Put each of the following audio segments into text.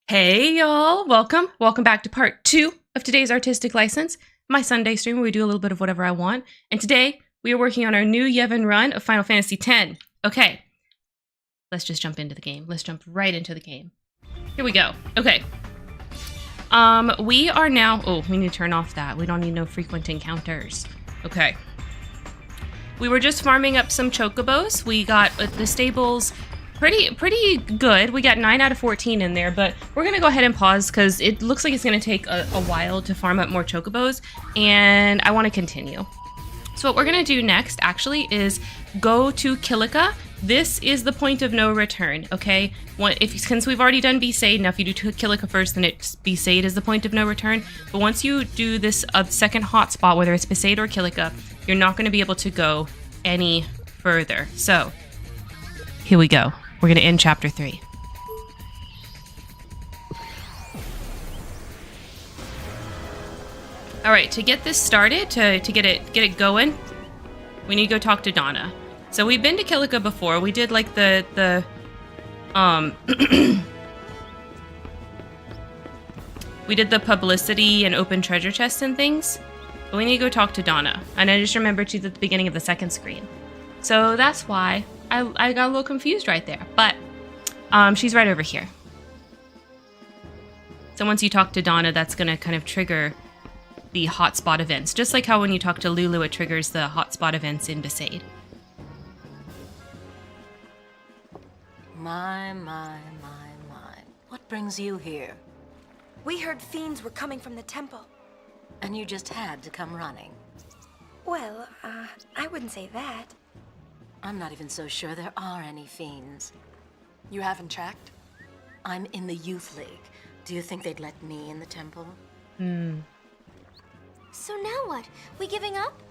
Hey y'all, welcome back to part 2 of today's artistic license, my Sunday stream where we do a little bit of whatever I want. And today we are working on our new Yevon run of Final Fantasy X. Okay, let's just jump into the game. Let's jump right into the game. Here we go. Okay. We are now, we need to turn off that. We don't need no frequent encounters. Okay. We were just farming up some chocobos. We got the stables pretty good. We got 9 out of 14 in there, but we're gonna go ahead and pause because it looks like it's gonna take a while to farm up more chocobos, and I want to continue. So what we're gonna do next actually is go to Kilika. This is the point of no return, okay? Since we've already done Besaid, now if you do Kilika first, then Besaid is the point of no return. But once you do this second hotspot, whether it's Besaid or Kilika, you're not gonna be able to go any further. So here we go. We're going to end chapter 3. All right, to get this started, to get it going, we need to go talk to Donna. So we've been to Kilika before. We did like the we did the publicity and open treasure chests and things. But we need to go talk to Donna. And I just remembered she's at the beginning of the second screen. So that's why I got a little confused right there, but she's right over here. So once you talk to Donna, that's going to kind of trigger the hotspot events, just like how when you talk to Lulu, it triggers the hotspot events in Besaid. My. What brings you here? We heard fiends were coming from the temple. And you just had to come running? Well, I wouldn't say that. I'm not even so sure there are any fiends. You haven't checked? I'm in the Youth League. Do you think they'd let me in the temple? So now what? We giving up?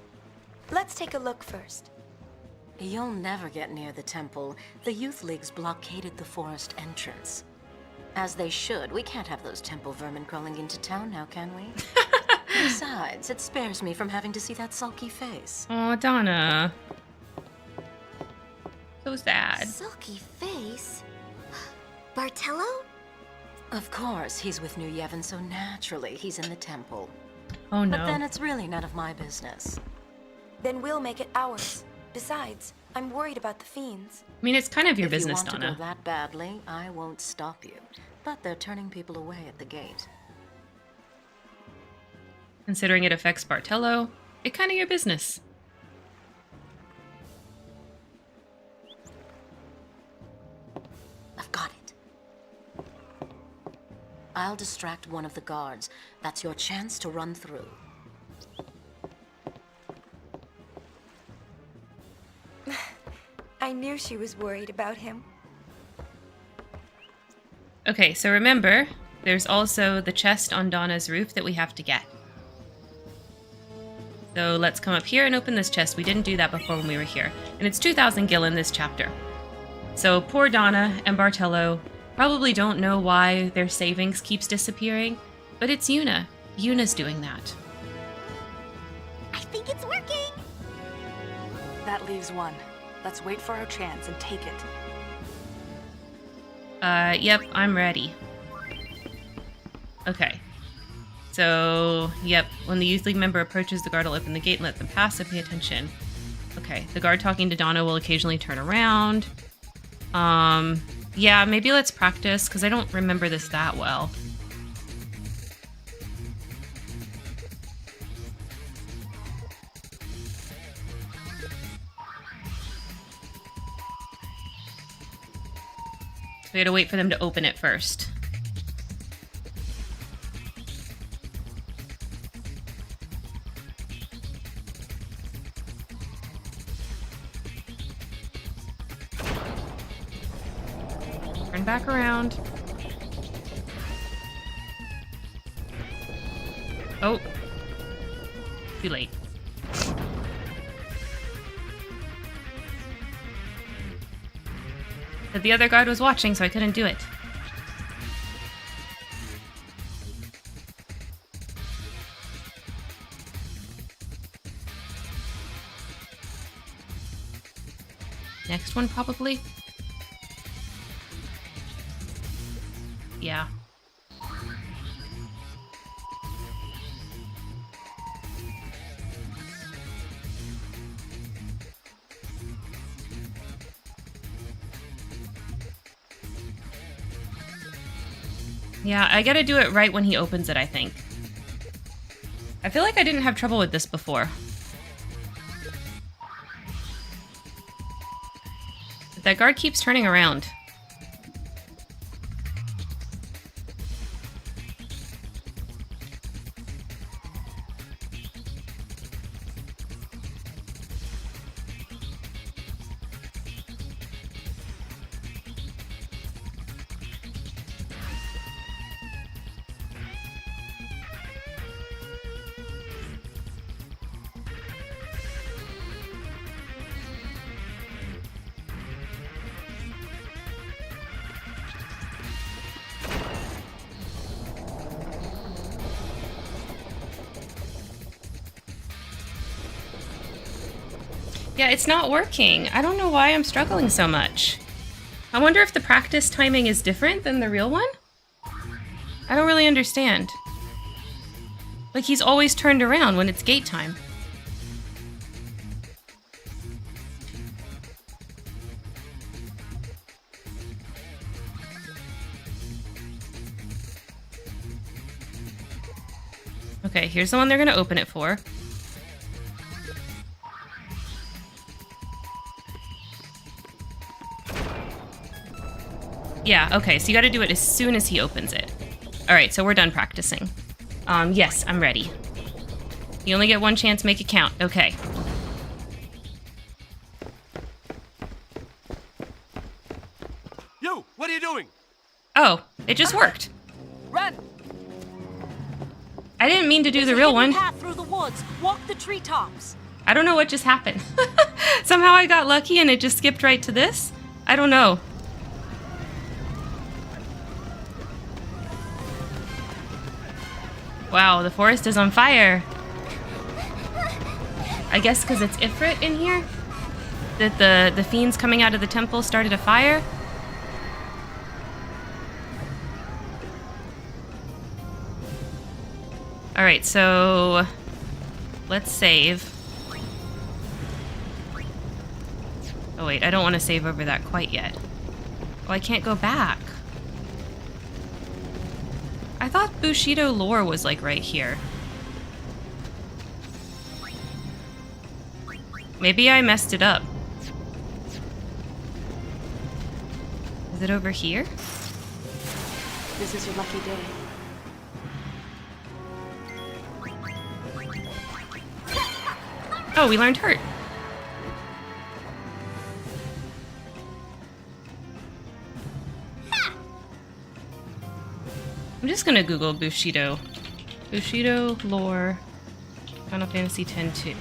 Let's take a look first. You'll never get near the temple. The Youth League's blockaded the forest entrance. As they should. We can't have those temple vermin crawling into town now, can we? Besides, it spares me from having to see that sulky face. Oh, Donna. So sad. Sulky face? Bartello? Of course, he's with New Yevon, so naturally he's in the temple. Oh no. But then it's really none of my business. Then we'll make it ours. Besides, I'm worried about the fiends. I mean, it's kind of your If business, you want Donna. to go that badly, I won't stop you. But they're turning people away at the gate. Considering it affects Bartello, it's kind of your business. I've got it. I'll distract one of the guards. That's your chance to run through. I knew she was worried about him. Okay, so remember, there's also the chest on Donna's roof that we have to get. So let's come up here and open this chest. We didn't do that before when we were here. And it's 2,000 gil in this chapter. So poor Donna and Bartello probably don't know why their savings keeps disappearing, but it's Yuna. Yuna's doing that. I think it's working! That leaves one. Let's wait for our chance and take it. Yep, I'm ready. Okay. So, yep, when the Youth League member approaches, the guard will open the gate and let them pass, so pay attention. Okay, the guard talking to Donna will occasionally turn around. Yeah, maybe let's practice, because I don't remember this that well. We had to wait for them to open it first. Turn back around. Oh. Too late. But the other guard was watching, so I couldn't do it. Next one, probably. Yeah. Yeah, I gotta do it right when he opens it, I think. I feel like I didn't have trouble with this before. But that guard keeps turning around. Yeah, it's not working. I don't know why I'm struggling so much. I wonder if the practice timing is different than the real one? I don't really understand. Like, he's always turned around when it's gate time. Okay, here's the one they're gonna open it for. Yeah, okay, so you gotta do it as soon as he opens it. Alright, so we're done practicing. Yes, I'm ready. You only get one chance, make it count. Okay. You, what are you doing? Oh, it just worked. Run! I didn't mean to do There's the a real hidden one. path through the woods. Walk the treetops. I don't know what just happened. Somehow I got lucky and it just skipped right to this? I don't know. Wow, the forest is on fire. I guess because it's Ifrit in here? That the fiends coming out of the temple started a fire? Alright, so let's save. Oh wait, I don't want to save over that quite yet. Oh, I can't go back. I thought Bushido lore was like right here. Maybe I messed it up. Is it over here? This is your lucky day. Oh, we learned hurt. I'm just gonna Google Bushido. Bushido lore. Final Fantasy X-2.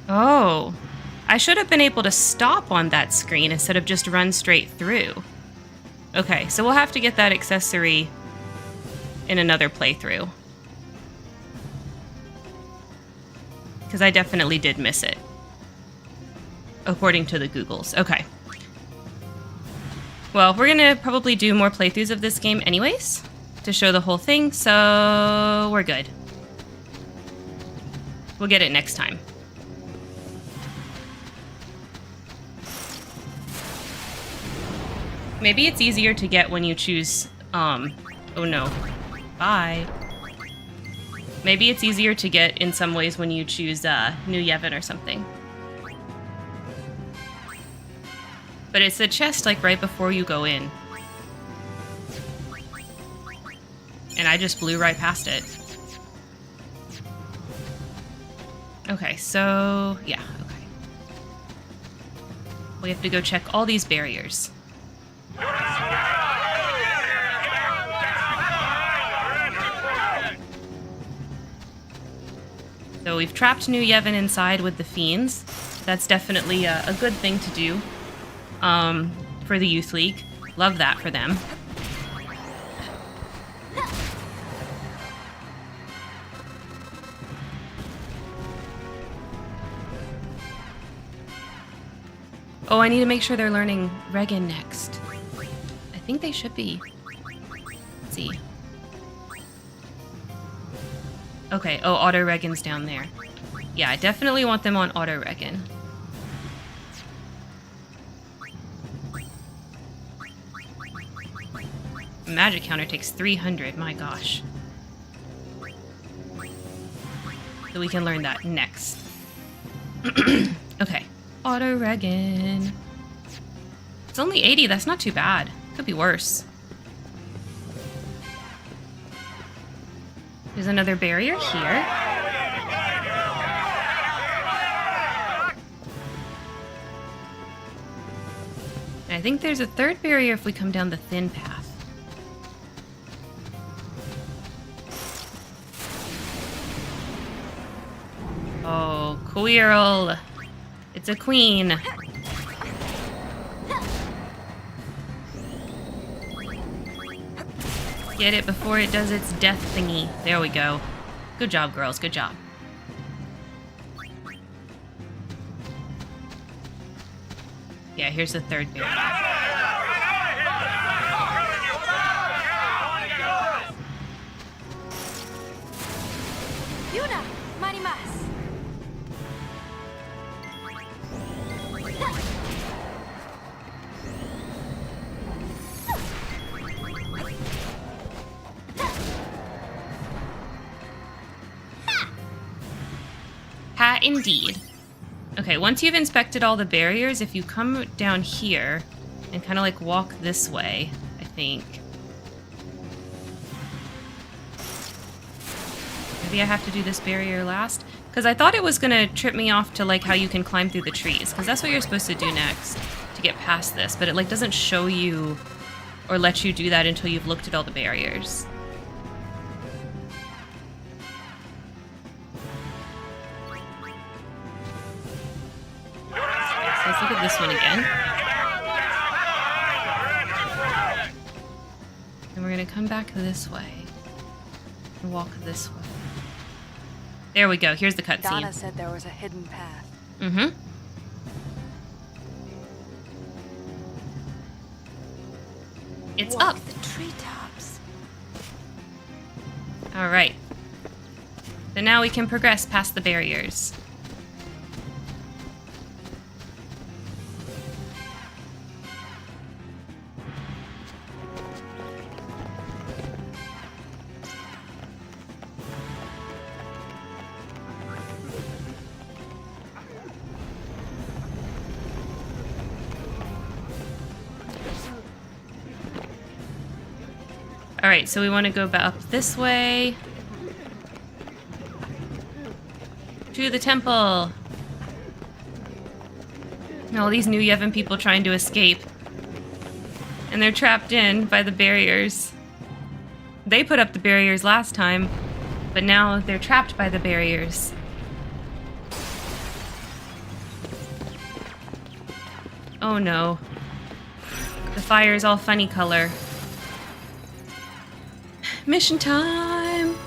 Oh. I should have been able to stop on that screen instead of just run straight through. Okay, so we'll have to get that accessory in another playthrough. Because I definitely did miss it. According to the Googles. Okay. Well, we're gonna probably do more playthroughs of this game anyways, to show the whole thing, so we're good. We'll get it next time. Maybe it's easier to get when you choose, oh no. Bye. Maybe it's easier to get in some ways when you choose, New Yevon or something. But it's a chest, like, right before you go in. And I just blew right past it. Okay, so, yeah, okay. We have to go check all these barriers. So we've trapped New Yevon inside with the fiends. That's definitely a good thing to do for the Youth League. Love that for them. Oh, I need to make sure they're learning Regan next. I think they should be. Let's see. Okay, oh, auto Regan's down there. Yeah, I definitely want them on auto Regan. Magic counter takes 300, my gosh. So we can learn that next. Okay, auto Regan. It's only 80, that's not too bad. Could be worse. There's another barrier here. And I think there's a third barrier if we come down the thin path. Oh, Quirrell. It's a queen. Get it before it does its death thingy. There we go. Good job, girls. Good job. Yeah, here's the third barrier. Yuna, marimas. Ha, indeed. Okay, once you've inspected all the barriers, if you come down here and kind of like walk this way, I think. Maybe I have to do this barrier last? Because I thought it was going to trip me off to like how you can climb through the trees, because that's what you're supposed to do next to get past this, but it like doesn't show you or let you do that until you've looked at all the barriers. Let's look at this one again. And we're going to come back this way. And walk this way. There we go. Here's the cutscene. Donna said there was a hidden path. Mm-hmm. It's Walk up. the treetops. All right. So now we can progress past the barriers. Alright, so we want to go up this way. To the temple. And all these new Yevon people trying to escape. And they're trapped in by the barriers. They put up the barriers last time, but now they're trapped by the barriers. Oh no. The fire is all funny color. Mission time!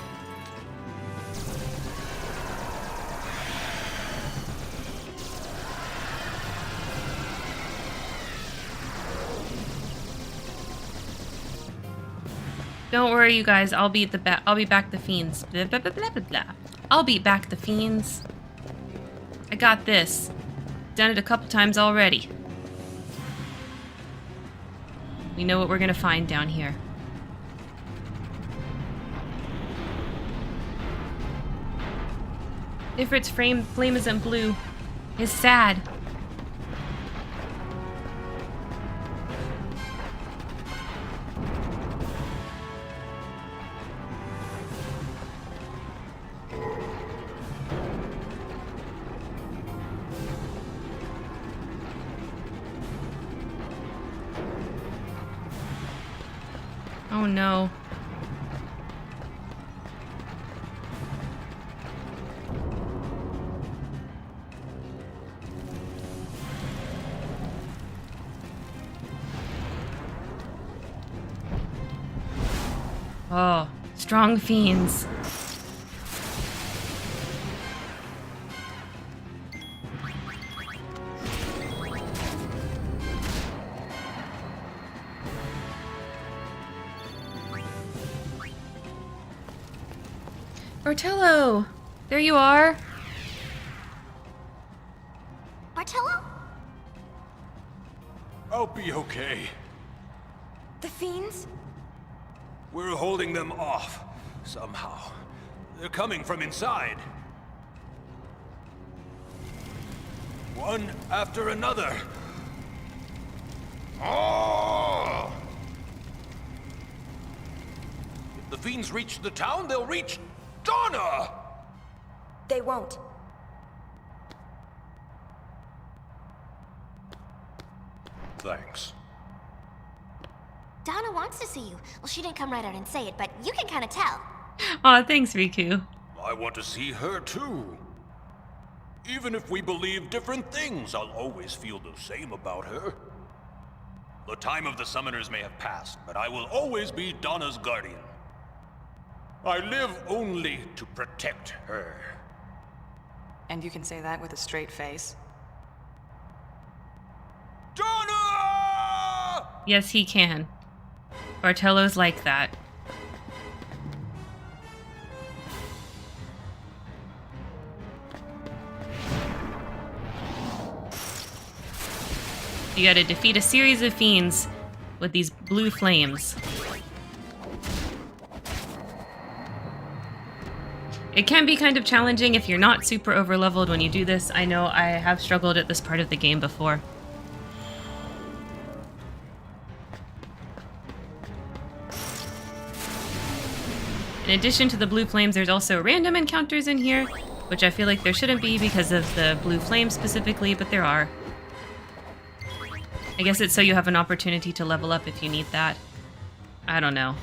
Don't worry, you guys. I'll beat back the fiends. Blah, blah, blah, blah, blah, blah. I'll beat back the fiends. I got this. Done it a couple times already. We know what we're gonna find down here. Ifrit's flame isn't blue. Is sad. Oh no. Oh, strong fiends. Bartello! There you are! Bartello? I'll be okay. The fiends? We're holding them off, somehow. They're coming from inside. One after another. Oh! If the fiends reach the town, they'll reach Donna! They won't. Thanks. Donna wants to see you. Well, she didn't come right out and say it, but you can kind of tell. Aw, thanks, Riku. I want to see her too. Even if we believe different things, I'll always feel the same about her. The time of the summoners may have passed, but I will always be Donna's guardian. I live only to protect her. And you can say that with a straight face. Donna! Yes, he can. Bartello's like that. You gotta defeat a series of fiends with these blue flames. It can be kind of challenging if you're not super overleveled when you do this. I know I have struggled at this part of the game before. In addition to the blue flames, there's also random encounters in here, which I feel like there shouldn't be because of the blue flames specifically, but there are. I guess it's so you have an opportunity to level up if you need that. I don't know.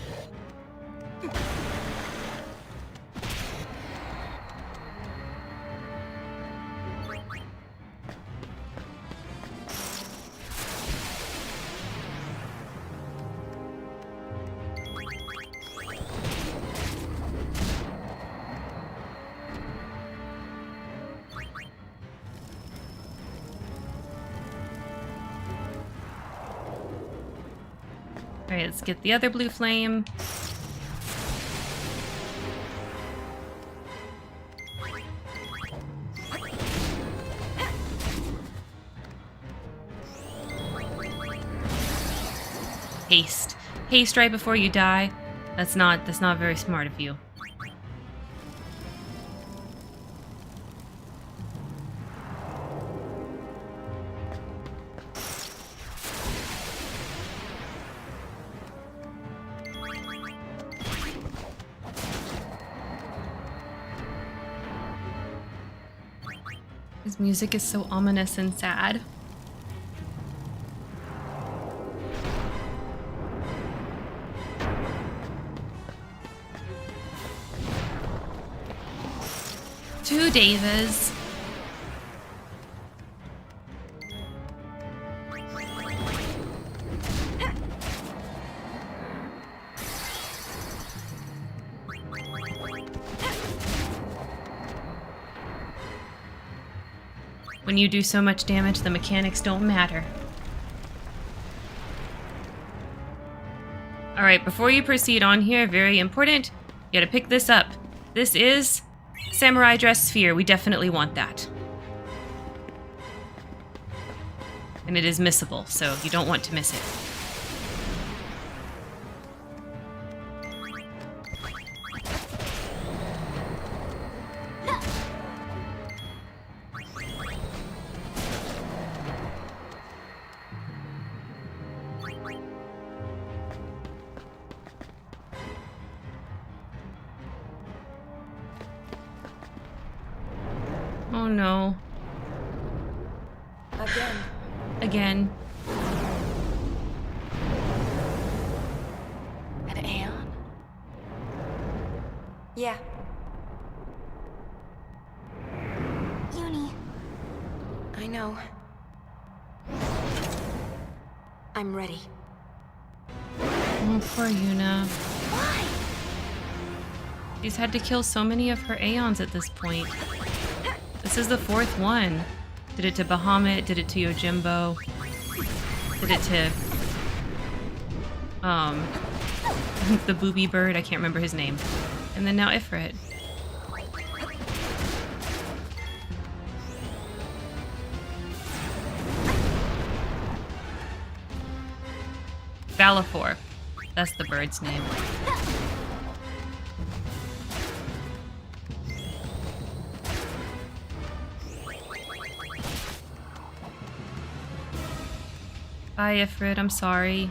Alright, let's get the other blue flame. Haste. Haste right before you die. That's not very smart of you. His music is so ominous and sad. Two Davis. When you do so much damage, the mechanics don't matter. Alright, before you proceed on here, very important, you gotta pick this up. This is Samurai Dress Sphere. We definitely want that. And it is missable, so you don't want to miss it. Oh no. Again. An Aeon? Yeah. Uni. I know. I'm ready. Oh, poor Yuna. Why? She's had to kill so many of her Aeons at this point. This is the fourth one. Did it to Bahamut, did it to Yojimbo, did it to the booby bird, I can't remember his name. And then now Ifrit. Valifor. That's the bird's name. Bye, Ifrit. I'm sorry.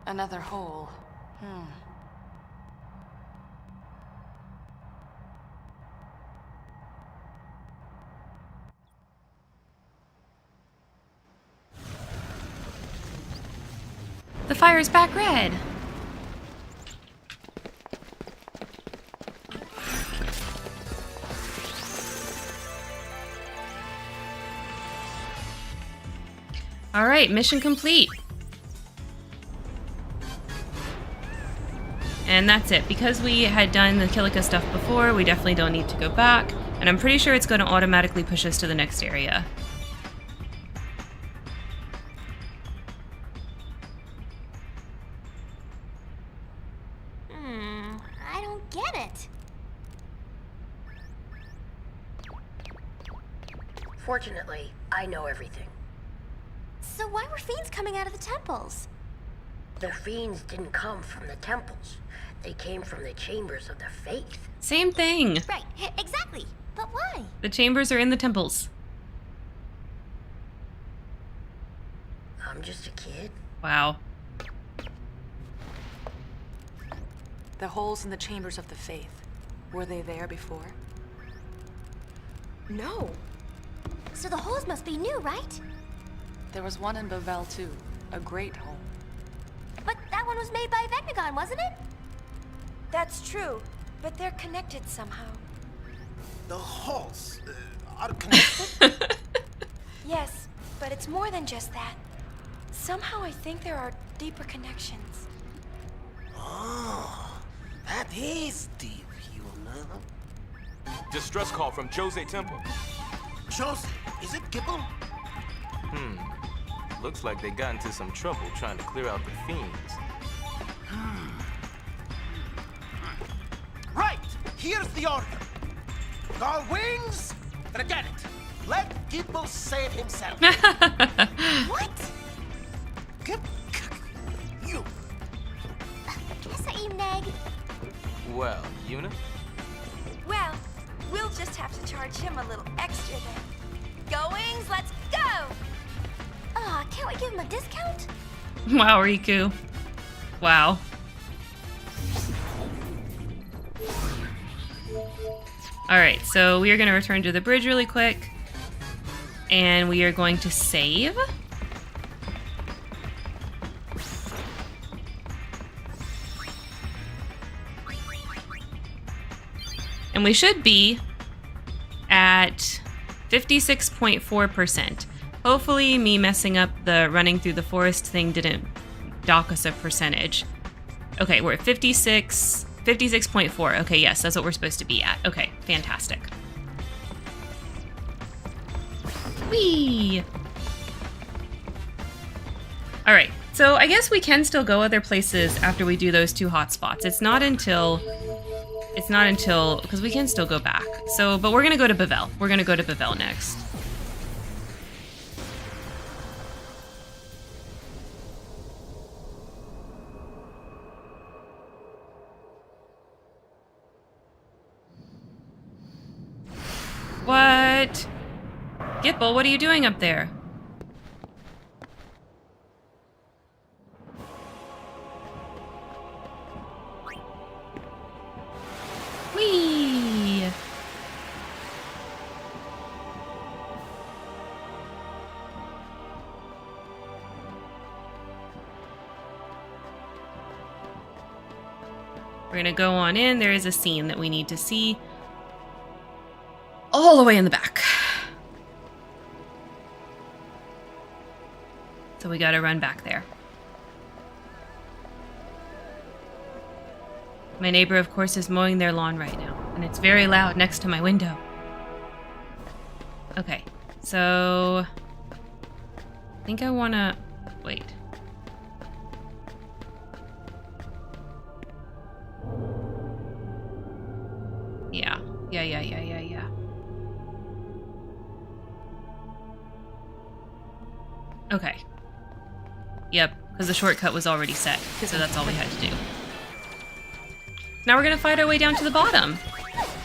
Another hole. The fire's back red. All right, mission complete. And that's it. Because we had done the Kilika stuff before, we definitely don't need to go back. And I'm pretty sure it's going to automatically push us to the next area. I don't get it. Fortunately, I know everything. So why were fiends coming out of the temples? The fiends didn't come from the temples. They came from the chambers of the faith. Same thing. Right, exactly. But why? The chambers are in the temples. I'm just a kid. Wow. The holes in the chambers of the faith. Were they there before? No. So the holes must be new, right? There was one in Bevelle too. A great hole. But that one was made by Vecnagon, wasn't it? That's true, but they're connected somehow. The holes are connected? Yes, but it's more than just that. Somehow I think there are deeper connections. Oh, that is deep, you know. Distress call from Djose Temple. Djose, is it Gibble? Looks like they got into some trouble trying to clear out the fiends. Right! Here's the order. Our wings, forget it. Let Gibble save himself. What? You. Guess I eat an egg. Well, Una? Well, we'll just have to charge him a little extra then. Go Wings, let's go! Can't we give him a discount? Wow, Riku. Wow. Alright, so we are going to return to the bridge really quick. And we are going to save. And we should be at 56.4%. Hopefully me messing up the running through the forest thing didn't dock us a percentage. Okay, we're at 56.4. Okay, yes, that's what we're supposed to be at. Okay, fantastic. Whee! All right, so I guess we can still go other places after we do those two hotspots. It's not until, because we can still go back. So, but we're gonna go to Bevelle. We're gonna go to Bevelle next. What? Gipple, what are you doing up there? Whee! We're gonna go on in. There is a scene that we need to see. All the way in the back. So we gotta run back there. My neighbor, of course, is mowing their lawn right now, and it's very loud next to my window. Okay, so... I think I wanna... Wait. Yeah. Okay. Yep, because the shortcut was already set, so that's all we had to do. Now we're gonna fight our way down to the bottom.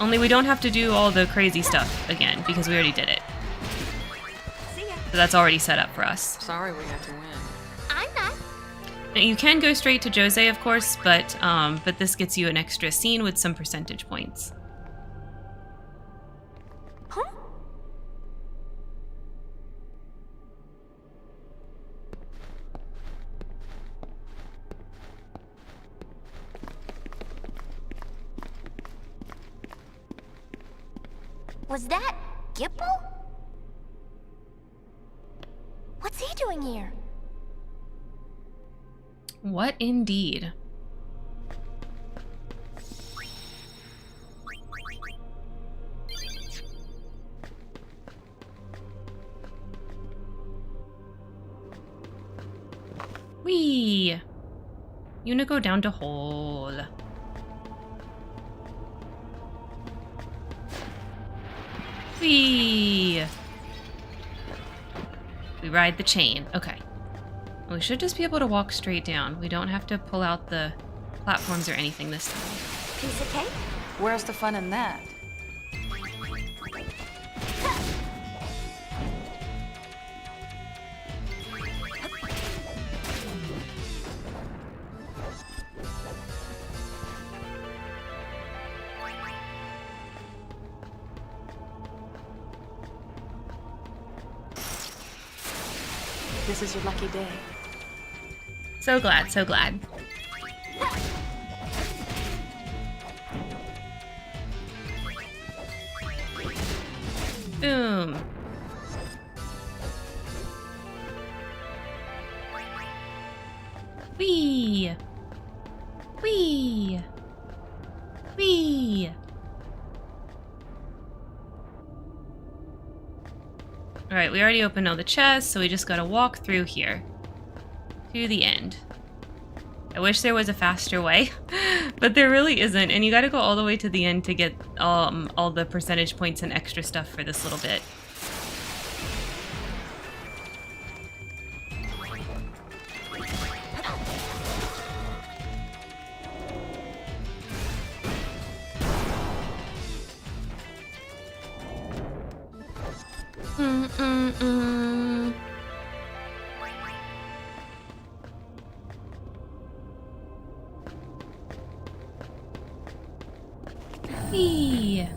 Only we don't have to do all the crazy stuff again, because we already did it. So that's already set up for us. Sorry we had to win. I'm not. Now, you can go straight to Djose, of course, but this gets you an extra scene with some percentage points. Huh? Was that Gipple? What's he doing here? What indeed? Whee! You wanna go down to hole. Whee! We ride the chain. Okay. We should just be able to walk straight down. We don't have to pull out the platforms or anything this time. Piece of cake? Where's the fun in that? This is your lucky day. So glad, so glad. Boom. Whee! Whee! Whee! Alright, we already opened all the chests, so we just gotta walk through here. To the end. I wish there was a faster way, but there really isn't, and you gotta go all the way to the end to get all the percentage points and extra stuff for this little bit. Whee!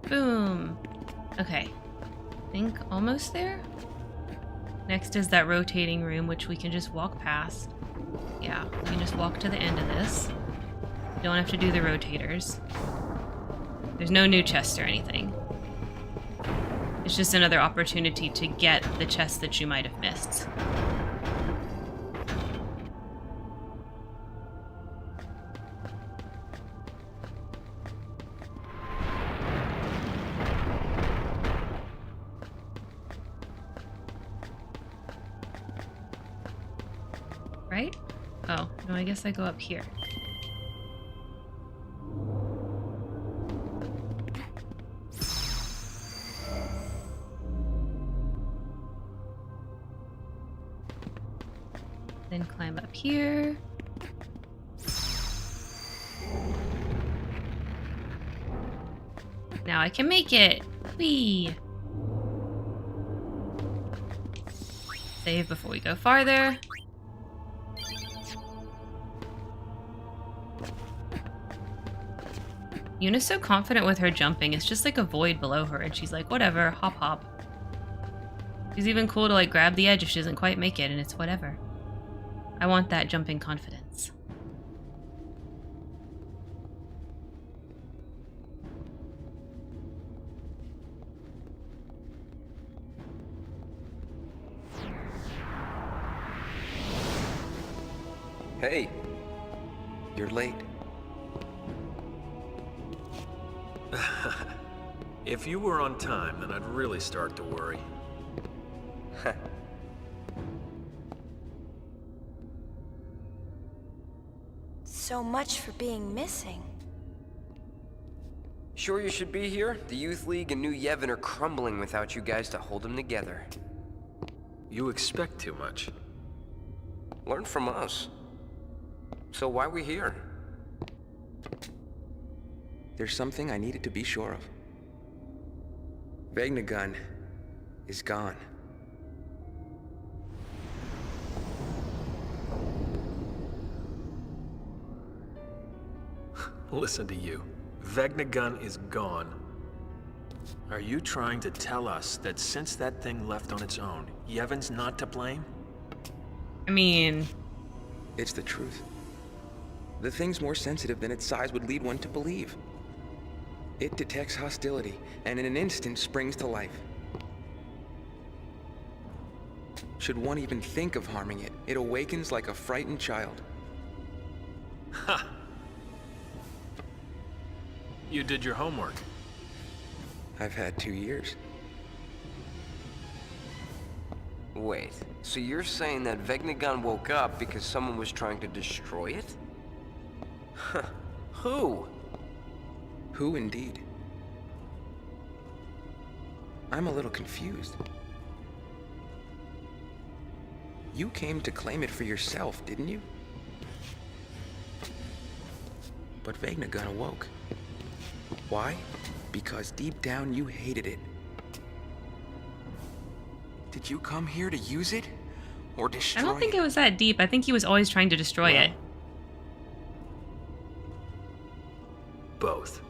Boom. Okay. I think almost there? Next is that rotating room, which we can just walk past. Yeah, we can just walk to the end of this. We don't have to do the rotators. There's no new chest or anything. It's just another opportunity to get the chest that you might have missed. Right? Oh, no, I guess I go up here. Then climb up here. Now I can make it! Whee! Save before we go farther. Yuna's so confident with her jumping, it's just like a void below her, and she's like, whatever, hop hop. She's even cool to like grab the edge if she doesn't quite make it, and it's whatever. I want that jumping confidence. Hey, you're late. If you were on time, then I'd really start to worry. So much for being missing. Sure you should be here? The Youth League and New Yevon are crumbling without you guys to hold them together. You expect too much. Learn from us. So why we here? There's something I needed to be sure of. Vegnagun is gone. Listen to you. Vegnagun is gone. Are you trying to tell us that since that thing left on its own, Yevon's not to blame? I mean... It's the truth. The thing's more sensitive than its size would lead one to believe. It detects hostility, and in an instant springs to life. Should one even think of harming it, it awakens like a frightened child. Ha! You did your homework. I've had 2 years. Wait, so you're saying that Vegnagun woke up because someone was trying to destroy it? Huh. Who? Who indeed? I'm a little confused. You came to claim it for yourself, didn't you? But Vegnagun awoke. Why? Because deep down you hated it. Did you come here to use it? Or destroy it? I don't think it was that deep. I think he was always trying to destroy it. Both.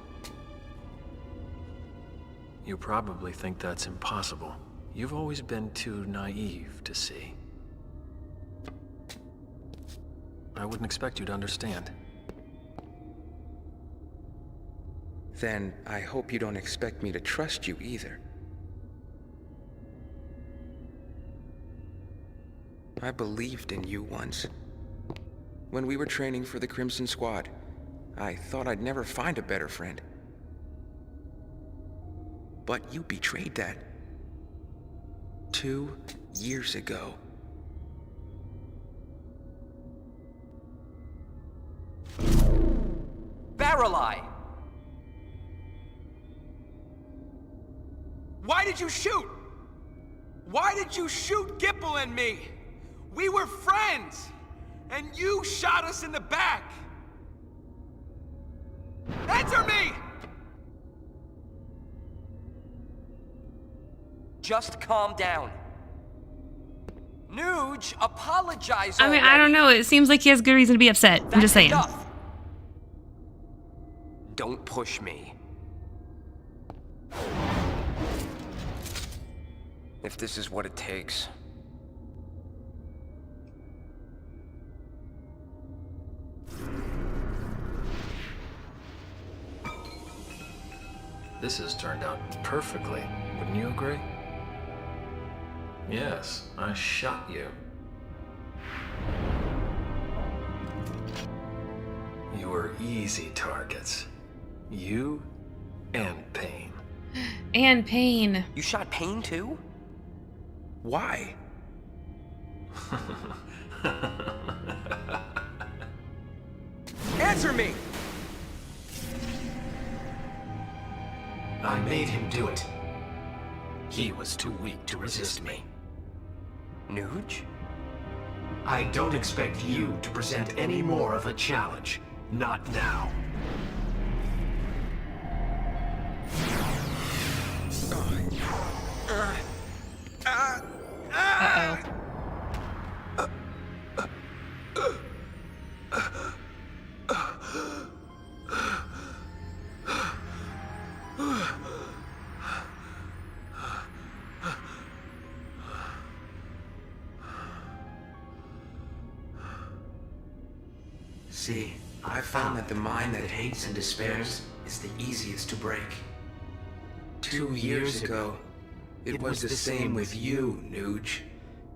You probably think that's impossible. You've always been too naive to see. I wouldn't expect you to understand. Then I hope you don't expect me to trust you either. I believed in you once. When we were training for the Crimson Squad, I thought I'd never find a better friend. But you betrayed that. 2 years ago. Barrel-eye! Why did you shoot? Why did you shoot Gipple and me? We were friends, and you shot us in the back. Answer me! Just calm down. Nuge, apologize I mean, already. I don't know. It seems like he has good reason to be upset. I'm just saying. Enough. Don't push me. If this is what it takes. This has turned out perfectly. Wouldn't you agree? Yes, I shot you. You were easy targets. You and Pain. And Pain. You shot Pain too? Why? Answer me! I made him do it. He was too weak to resist me. Nuge? I don't expect you to present any more of a challenge. Not now. Uh-oh. See, I found that the mind that hates and despairs is the easiest to break. 2 years ago, it was the same with you, Nuge.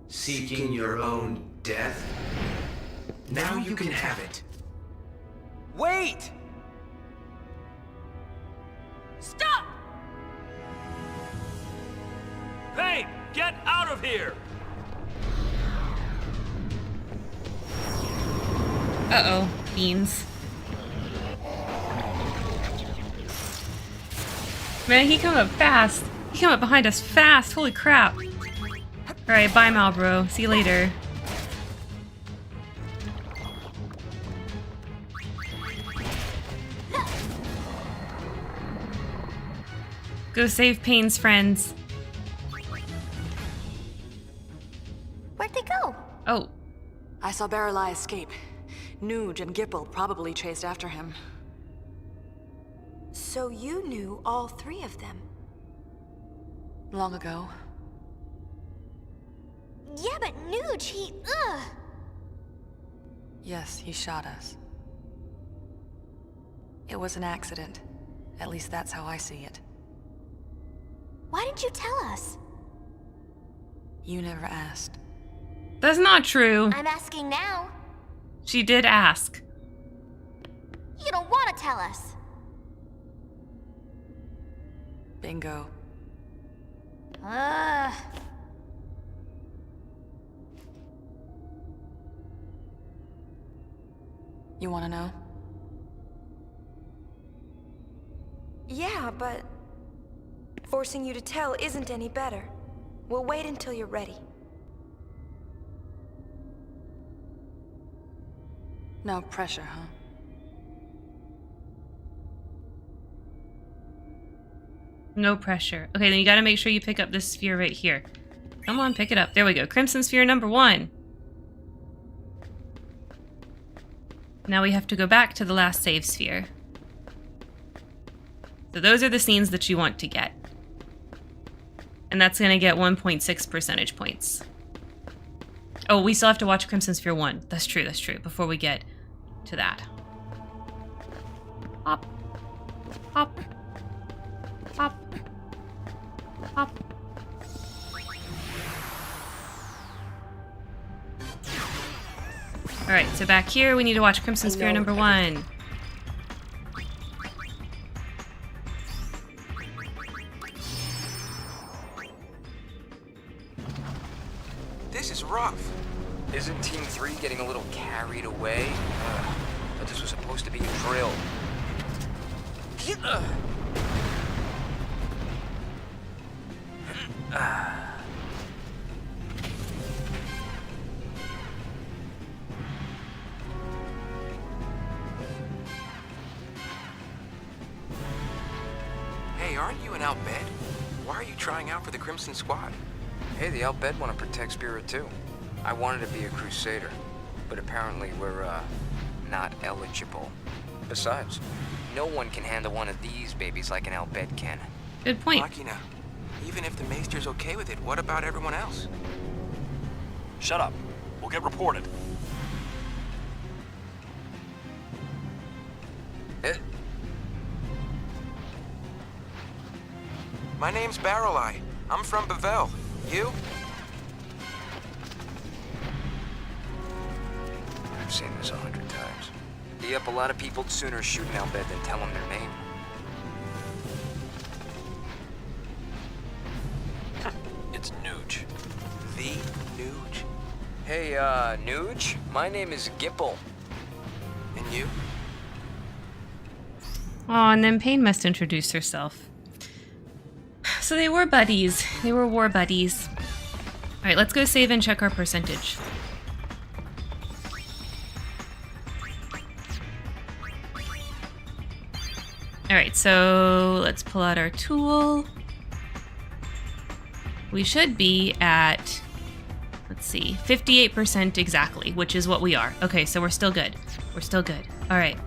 Seeking your own death? Now you can have it. Wait! Stop! Hey, get out of here! Uh-oh, beans. Man, he come up fast. He come up behind us fast. Holy crap. Alright, bye, Malbro. See you later. Go save Payne's friends. Where'd they go? Oh. I saw Barrelai escape. Nuge and Gipple probably chased after him. So you knew all three of them? Long ago. Yeah, but Nuge, he... Ugh! Yes, he shot us. It was an accident. At least that's how I see it. Why didn't you tell us? You never asked. That's not true. I'm asking now. She did ask. You don't want to tell us. Bingo. You want to know? Yeah, but forcing you to tell isn't any better. We'll wait until you're ready. No pressure, huh? No pressure. Okay, then you gotta make sure you pick up this sphere right here. Come on, pick it up. There we go. Crimson Sphere number 1. Now we have to go back to the last save sphere. So those are the scenes that you want to get. And that's gonna get 1.6 percentage points. Oh, we still have to watch Crimson Sphere 1. That's true, before we get to that. Hop. Hop. Hop. Hop. Alright, so back here we need to watch Crimson Sphere number 1. This is rough. Isn't Team 3 getting a little carried away? But this was supposed to be a drill. Hey, aren't you an Outbed? Why are you trying out for the Crimson Squad? Hey, the Outbed want to protect Spirit too. I wanted to be a Crusader, but apparently we're, not eligible. Besides, no one can handle one of these babies like an Outbed can. Good point. Machina, even if the Maester's okay with it, what about everyone else? Shut up. We'll get reported. My name's Barrelai. I'm from Bevelle. You? I've seen this 100 times. Yep, a lot of people'd sooner shoot an Outbed than tell them their name. It's Nuge. The Nuge? Hey, Nuge, my name is Gipple. And you? Oh, and then Payne must introduce herself. So they were buddies. They were war buddies. Alright, let's go save and check our percentage. Alright, so let's pull out our tool. We should be at, let's see, 58% exactly, which is what we are. Okay, so we're still good. We're still good. Alright.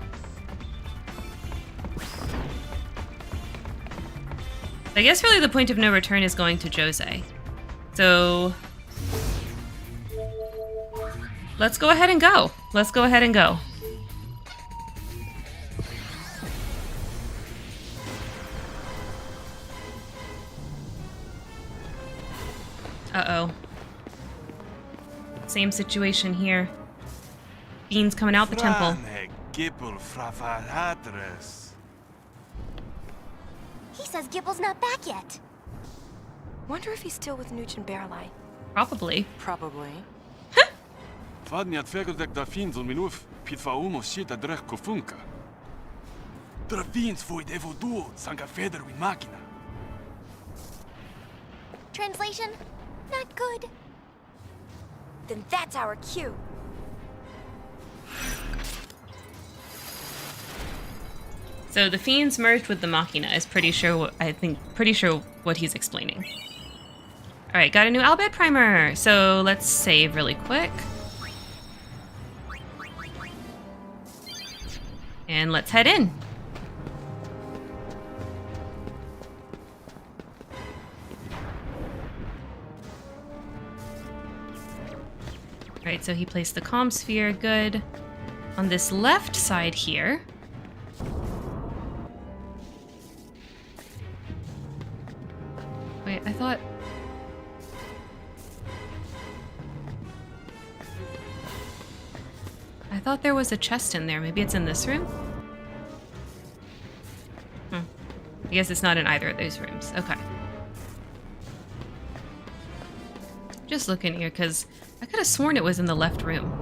I guess really the point of no return is going to Djose. So let's go ahead and go. Let's go ahead and go. Uh-oh. Same situation here. Fiends coming out the temple. He says Gibble's not back yet. Wonder if he's still with Nuch and Barrelite. Probably. Probably. Translation? Not good. Then that's our cue. So the fiends merged with the Machina is pretty sure what he's explaining. All right, got a new Albed primer. So let's save really quick. And let's head in. All right, so he placed the Commsphere, good. On this left side here. Wait, I thought there was a chest in there. Maybe it's in this room? I guess it's not in either of those rooms. Okay. Just looking here, because I could have sworn it was in the left room.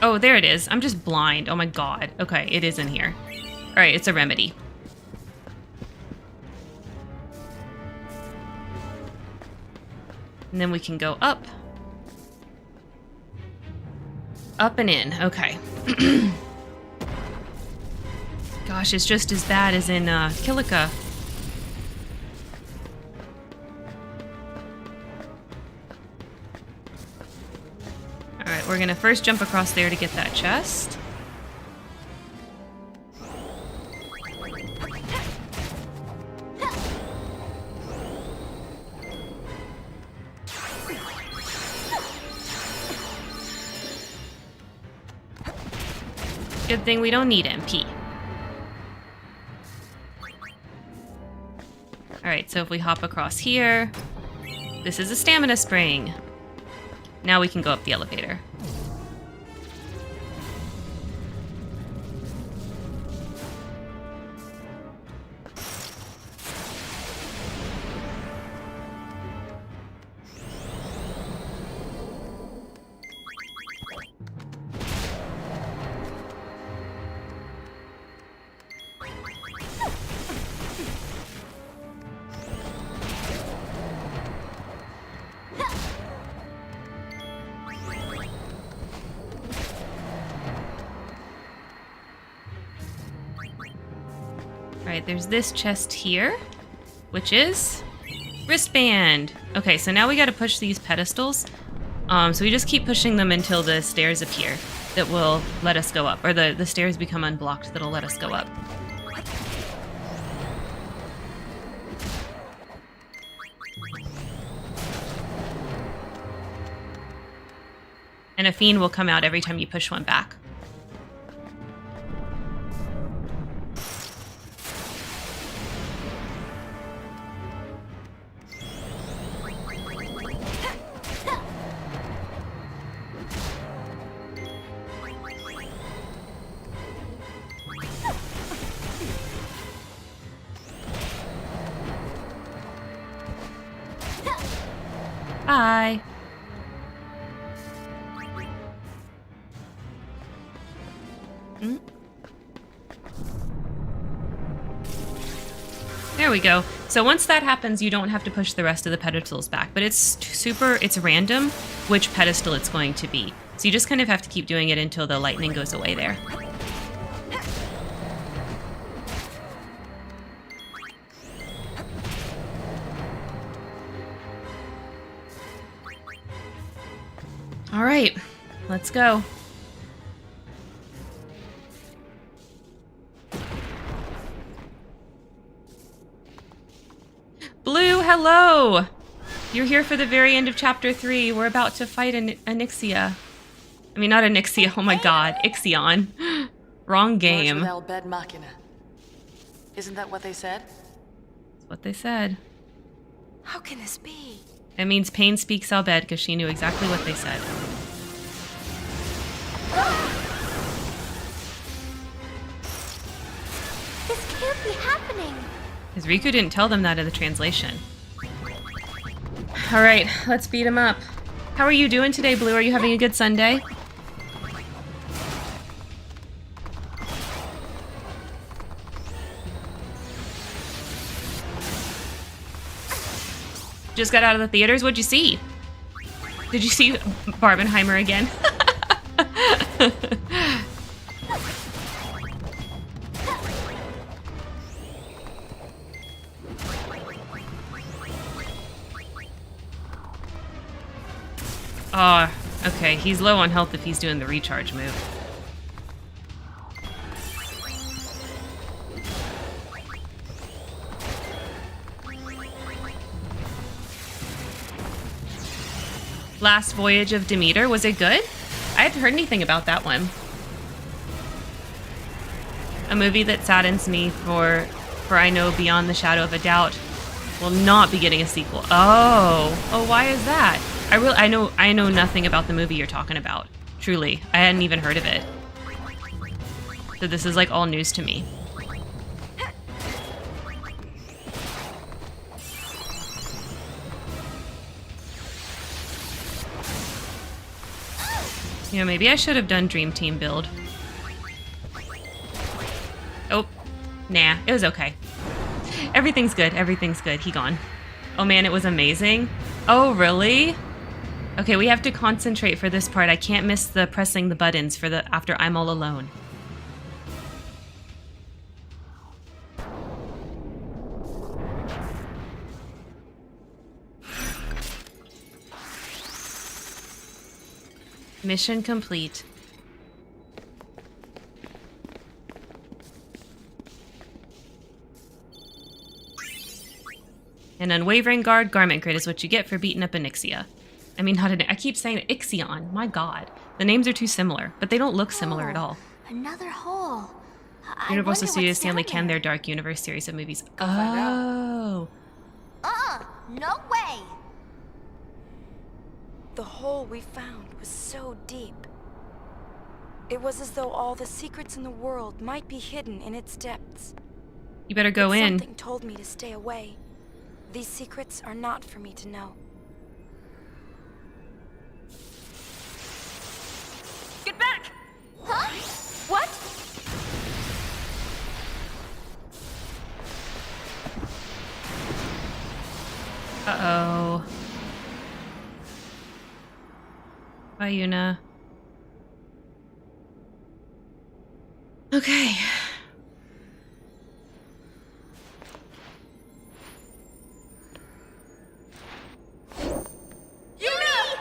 Oh, there it is. I'm just blind. Oh my god. Okay, it is in here. Alright, it's a remedy. And then we can go up. Up and in. Okay. Gosh, it's just as bad as in Kilika. Alright, we're gonna first jump across there to get that chest. Good thing we don't need MP. Alright, so if we hop across here, this is a stamina spring. Now we can go up the elevator. Alright, there's this chest here, which is wristband. Okay, so now we gotta push these pedestals. So we just keep pushing them until the stairs appear that will let us go up, or the stairs become unblocked that'll let us go up. And a fiend will come out every time you push one back. Bye. There we go. So once that happens, you don't have to push the rest of the pedestals back, but it's random which pedestal it's going to be. So you just kind of have to keep doing it until the lightning goes away there. All right, let's go. Blue, hello! You're here for the very end of Chapter 3. We're about to fight Onyxia. I mean, not Onyxia, oh my god, Ixion. Wrong game. Merge with Albed Machina. Isn't that what they said? That's what they said. How can this be? That means pain speaks Al Bhed because she knew exactly what they said. This can't be happening. Because Riku didn't tell them that in the translation. Alright, let's beat him up. How are you doing today, Blue? Are you having a good Sunday? Just got out of the theaters. What'd you see? Did you see Barbenheimer again? Oh, okay. He's low on health if he's doing the recharge move. Last Voyage of Demeter, was it good? I hadn't heard anything about that one. A movie that saddens me for I know Beyond the Shadow of a Doubt will not be getting a sequel. Oh, why is that? I know nothing about the movie you're talking about. Truly, I hadn't even heard of it. So this is like all news to me. You know, maybe I should have done Dream Team build. Oh, nah, it was okay. Everything's good, everything's good. He gone. Oh man, it was amazing. Oh, really? Okay, we have to concentrate for this part. I can't miss the pressing the buttons for the after I'm all alone. Mission complete. An unwavering guard garment grid is what you get for beating up Onyxia. I mean, I keep saying Ixion. My god. The names are too similar, but they don't look similar at all. Another hole. Universal Studios Stanley Can, their Dark Universe series of movies. Oh. No way. The hole we found was so deep. It was as though all the secrets in the world might be hidden in its depths. You better go in. Something told me to stay away. These secrets are not for me to know. Get back! Huh? What? Uh-oh. Bye, Yuna. Okay. Yuna!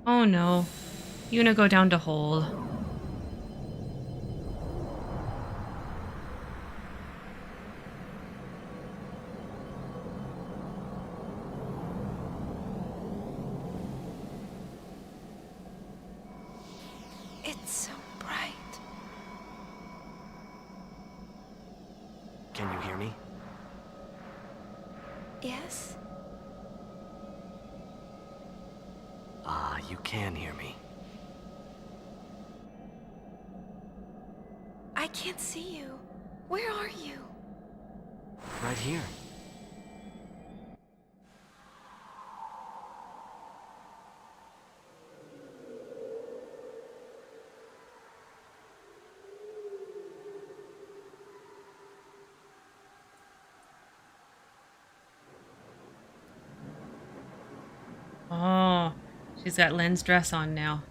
Oh no. Yuna go down to hole. It's so bright. Can you hear me? Yes? Ah, you can hear me. I can't see you. Where are you? Right here. Oh, she's got Len's dress on now.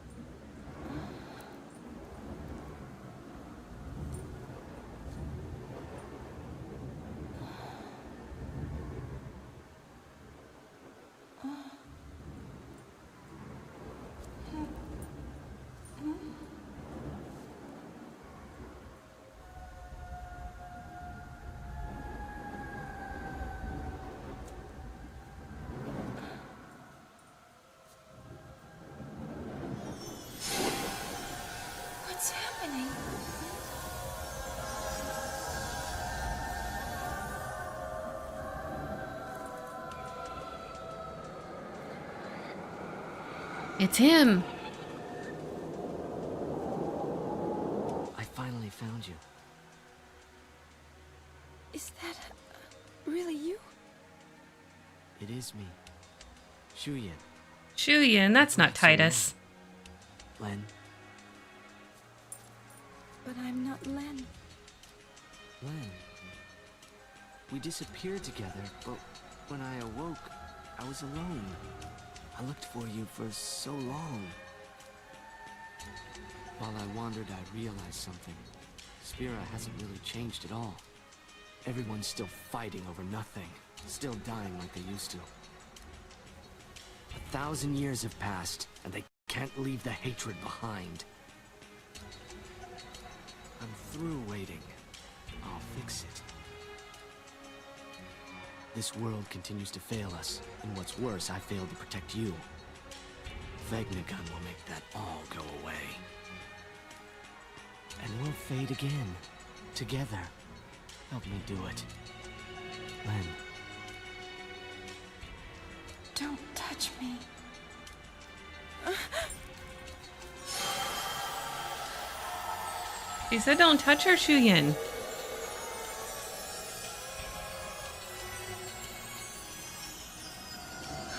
It's him. I finally found you. Is that really you? It is me. Shuyin. Shuyin, that's not Titus. Len. But I'm not Len. Len. We disappeared together, but when I awoke, I was alone. I looked for you for so long. While I wandered, I realized something. Spira hasn't really changed at all. Everyone's still fighting over nothing, still dying like they used to. 1,000 years have passed, and they can't leave the hatred behind. I'm through waiting. I'll fix it. This world continues to fail us, and what's worse, I failed to protect you. Vegnagun will make that all go away. And we'll fade again, together. Help me do it. Len. Don't touch me. She said don't touch her, Shuyin.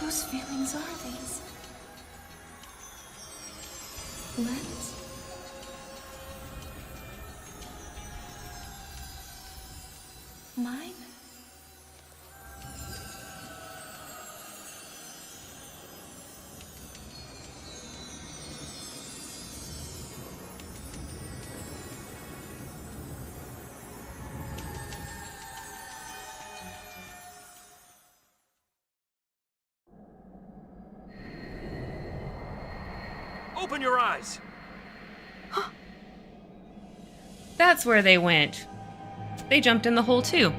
Whose feelings are these? Len's? Mine? Open your eyes! That's where they went. They jumped in the hole too.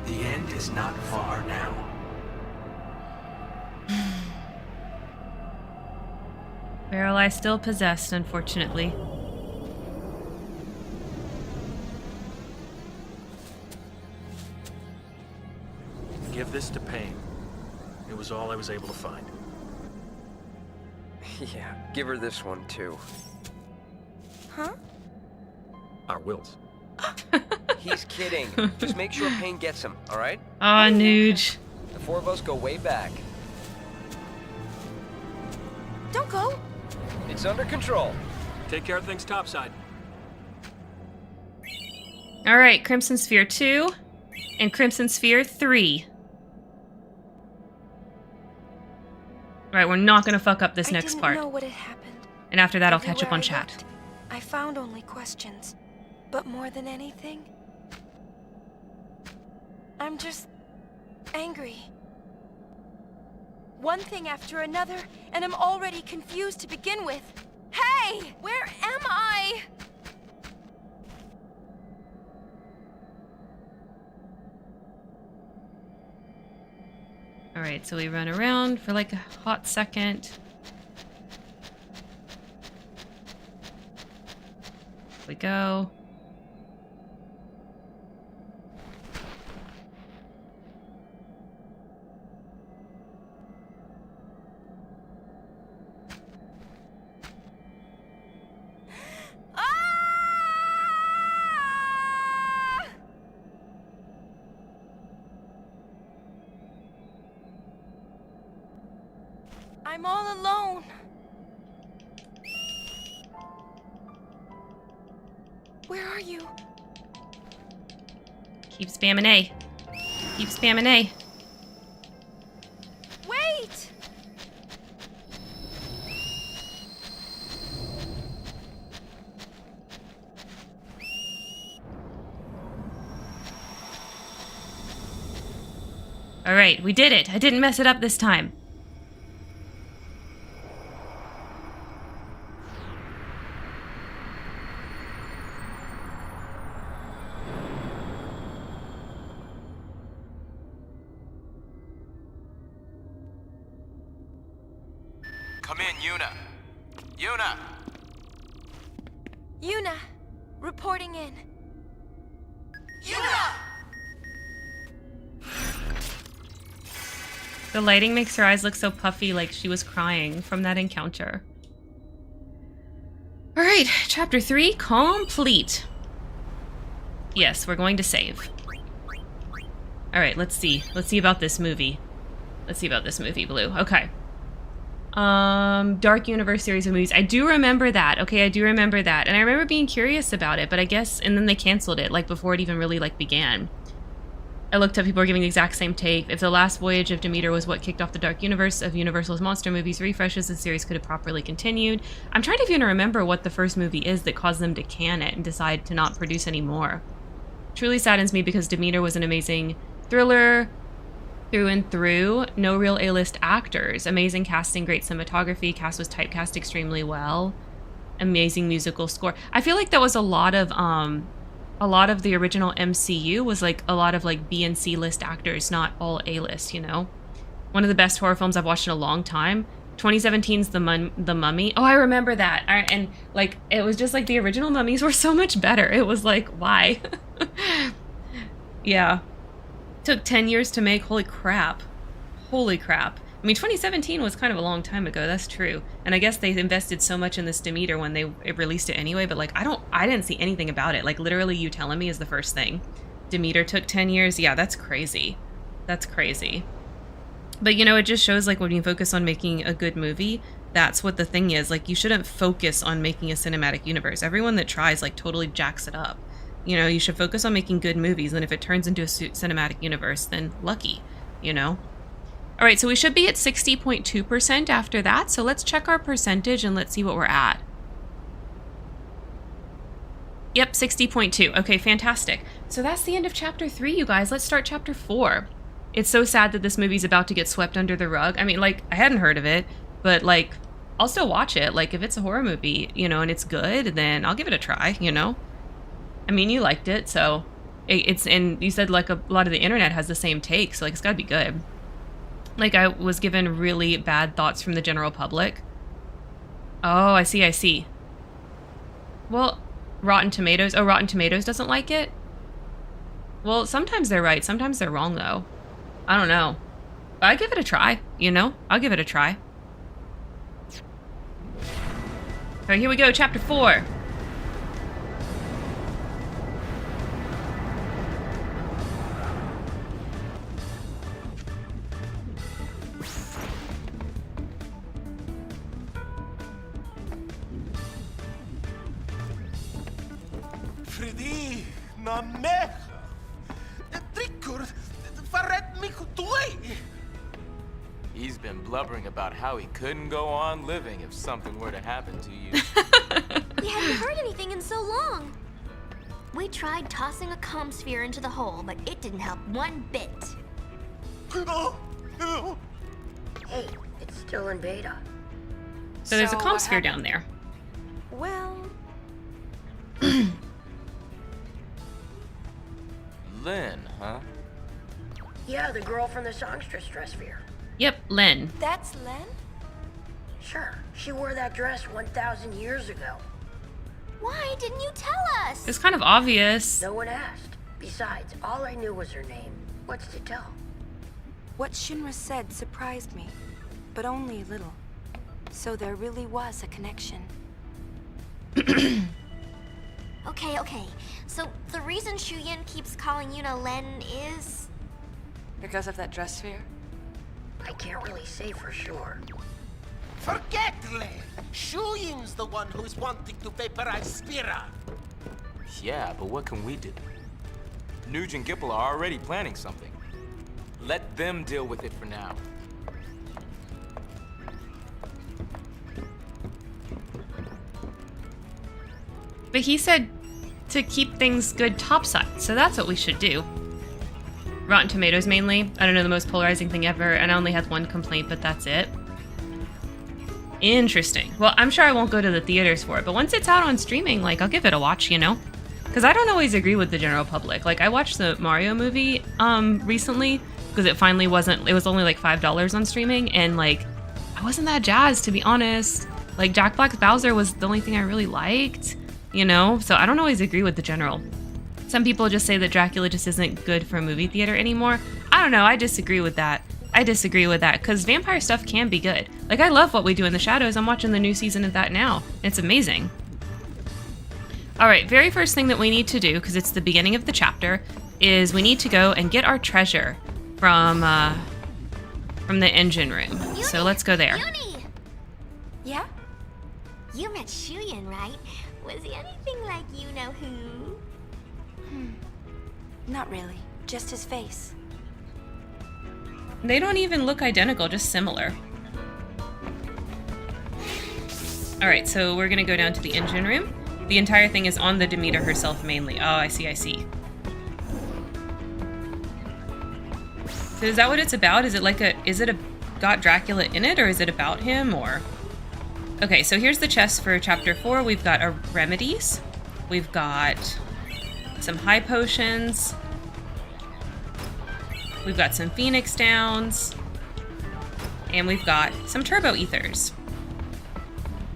The end is not far now. Beryl, I still possessed, unfortunately. Give this to Pain. It was all I was able to find. Yeah, give her this one too. Huh? Our wills. He's kidding. Just make sure Pain gets him, alright? Aw, Nuge. The four of us go way back. Don't go! It's under control. Take care of things topside. Alright, Crimson Sphere 2 and Crimson Sphere 3. Alright, we're not gonna fuck up this next part. I didn't know what had happened. And after that, I'll catch up Everywhere on I chat. looked, I found only questions. But more than anything, I'm just angry. One thing after another, and I'm already confused to begin with. Hey! Where am I? Alright, so we run around for like a hot second. We go. I'm all alone. Where are you? Keep spamming A. Keep spamming A. Wait! All right, we did it. I didn't mess it up this time. Come in, Yuna. Yuna! Yuna, reporting in. Yuna! The lighting makes her eyes look so puffy, like she was crying from that encounter. All right, chapter 3, complete. Yes, we're going to save. All right, let's see. Let's see about this movie. Let's see about this movie, Blue. Okay. Dark Universe series of movies. I do remember that. Okay, I do remember that. And I remember being curious about it, but I guess, and then they canceled it, like, before it even really, like, began. I looked up, people are giving the exact same take. If the last voyage of Demeter was what kicked off the Dark Universe of Universal's monster movies refreshes, the series could have properly continued. I'm trying to even remember what the first movie is that caused them to can it and decide to not produce any more. Truly saddens me because Demeter was an amazing thriller through and through. No real A-list actors. Amazing casting, great cinematography. Cast was typecast extremely well. Amazing musical score. I feel like that was a lot of the original MCU was like a lot of like B and C list actors, not all A-list, you know? One of the best horror films I've watched in a long time. 2017's The Mummy. Oh, I remember that. And like, it was just like the original mummies were so much better. It was like, why? Yeah. Took 10 years to make. Holy crap. Holy crap. I mean, 2017 was kind of a long time ago. That's true. And I guess they invested so much in this Demeter when they released it anyway, but like, I didn't see anything about it. Like, literally you telling me is the first thing. Demeter took 10 years. Yeah, that's crazy. That's crazy. But you know, it just shows like when you focus on making a good movie, that's what the thing is. Like, you shouldn't focus on making a cinematic universe. Everyone that tries like totally jacks it up. You know, you should focus on making good movies, and if it turns into a cinematic universe, then lucky, you know? All right, so we should be at 60.2% after that, so let's check our percentage and let's see what we're at. Yep, 60.2. Okay, fantastic. So that's the end of chapter 3, you guys. Let's start chapter 4. It's so sad that this movie's about to get swept under the rug. I mean, like, I hadn't heard of it, but, like, I'll still watch it. Like, if it's a horror movie, you know, and it's good, then I'll give it a try, you know? I mean, you liked it, so it's, and you said like a lot of the internet has the same take, so like it's gotta be good. Like, I was given really bad thoughts from the general public. Oh, I see. Well, Rotten Tomatoes. Oh, Rotten Tomatoes doesn't like it? Well, sometimes they're right, sometimes they're wrong though. I don't know. But I'd give it a try, you know? I'll give it a try. All right, here we go, chapter 4. He's been blubbering about how he couldn't go on living if something were to happen to you. We hadn't heard anything in so long. We tried tossing a Commsphere into the hole, but it didn't help one bit. Hey, it's still in beta. So there's a Commsphere down there. Well... Lynn, huh? Yeah, the girl from the songstress dress sphere. Yep, Len. That's Len? Sure, she wore that dress 1,000 years ago. Why didn't you tell us? It's kind of obvious. No one asked. Besides, all I knew was her name. What's to tell? What Shinra said surprised me, but only a little. So there really was a connection. Okay. So the reason Shuyin keeps calling Yuna Len is... Because of that dress sphere? I can't really say for sure. Forget Len! Shuyin's the one who's wanting to vaporize Spira! Yeah, but what can we do? Nuge and Gipple are already planning something. Let them deal with it for now. But he said to keep things good topside, so that's what we should do. Rotten Tomatoes mainly. I don't know, the most polarizing thing ever, and I only had one complaint, but that's it. Interesting. Well, I'm sure I won't go to the theaters for it, but once it's out on streaming, like, I'll give it a watch, you know? Because I don't always agree with the general public. Like, I watched the Mario movie recently, because it was only like $5 on streaming, and like, I wasn't that jazzed, to be honest. Like, Jack Black's Bowser was the only thing I really liked, you know? So I don't always agree with the general. Some people just say that Dracula just isn't good for a movie theater anymore. I don't know, I disagree with that. Because vampire stuff can be good. Like, I love What We Do in the Shadows. I'm watching the new season of that now. It's amazing. Alright, very first thing that we need to do, because it's the beginning of the chapter, is we need to go and get our treasure from the engine room. So let's go there. Yuni! Yeah? You met Shuyan, right? Was he anything like you-know-who? Not really. Just his face. They don't even look identical, just similar. Alright, so we're gonna go down to the engine room. The entire thing is on the Demeter herself mainly. Oh, I see. So is that what it's about? Is it got Dracula in it, or is it about him, or? Okay, so here's the chest for chapter 4. We've got our remedies. We've got some high potions. We've got some Phoenix Downs. And we've got some Turbo Ethers.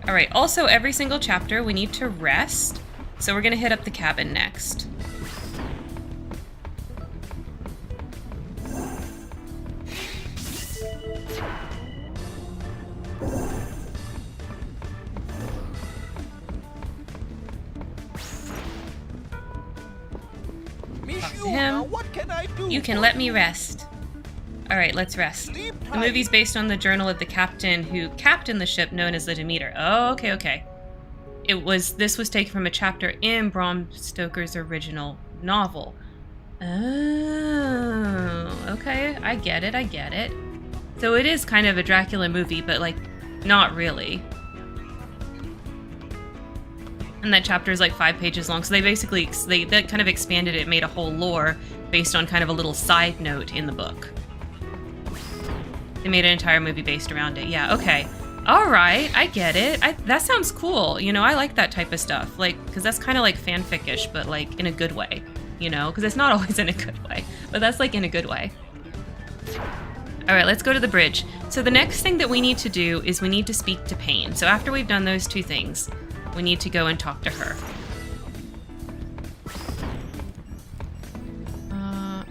Alright, also every single chapter we need to rest. So we're gonna hit up the cabin next. Talk to him. You can let me rest. Alright, let's rest. The movie's based on the journal of the captain who captained the ship known as the Demeter. Oh, okay. This was taken from a chapter in Bram Stoker's original novel. Oh, okay. I get it. So it is kind of a Dracula movie, but like, not really. And that chapter is like 5 pages long, so they kind of expanded it, made a whole lore based on kind of a little side note in the book. They made an entire movie based around it. Yeah, okay. Alright, I get it. That sounds cool. You know, I like that type of stuff. Like, because that's kind of like fanfic-ish, but like in a good way. You know, because it's not always in a good way. But that's like in a good way. Alright, let's go to the bridge. So the next thing that we need to do is we need to speak to Pain. So after we've done those 2 things, we need to go and talk to her.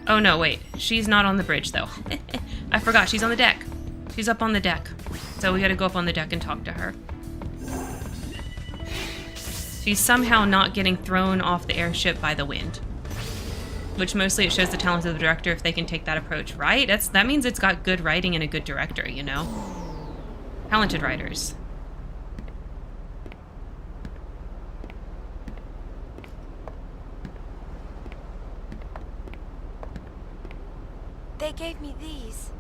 Oh no, wait. She's not on the bridge though. I forgot, she's on the deck. She's up on the deck. So we gotta go up on the deck and talk to her. She's somehow not getting thrown off the airship by the wind. Which mostly it shows the talent of the director if they can take that approach, right? That means it's got good writing and a good director, you know? Talented writers. They gave me these.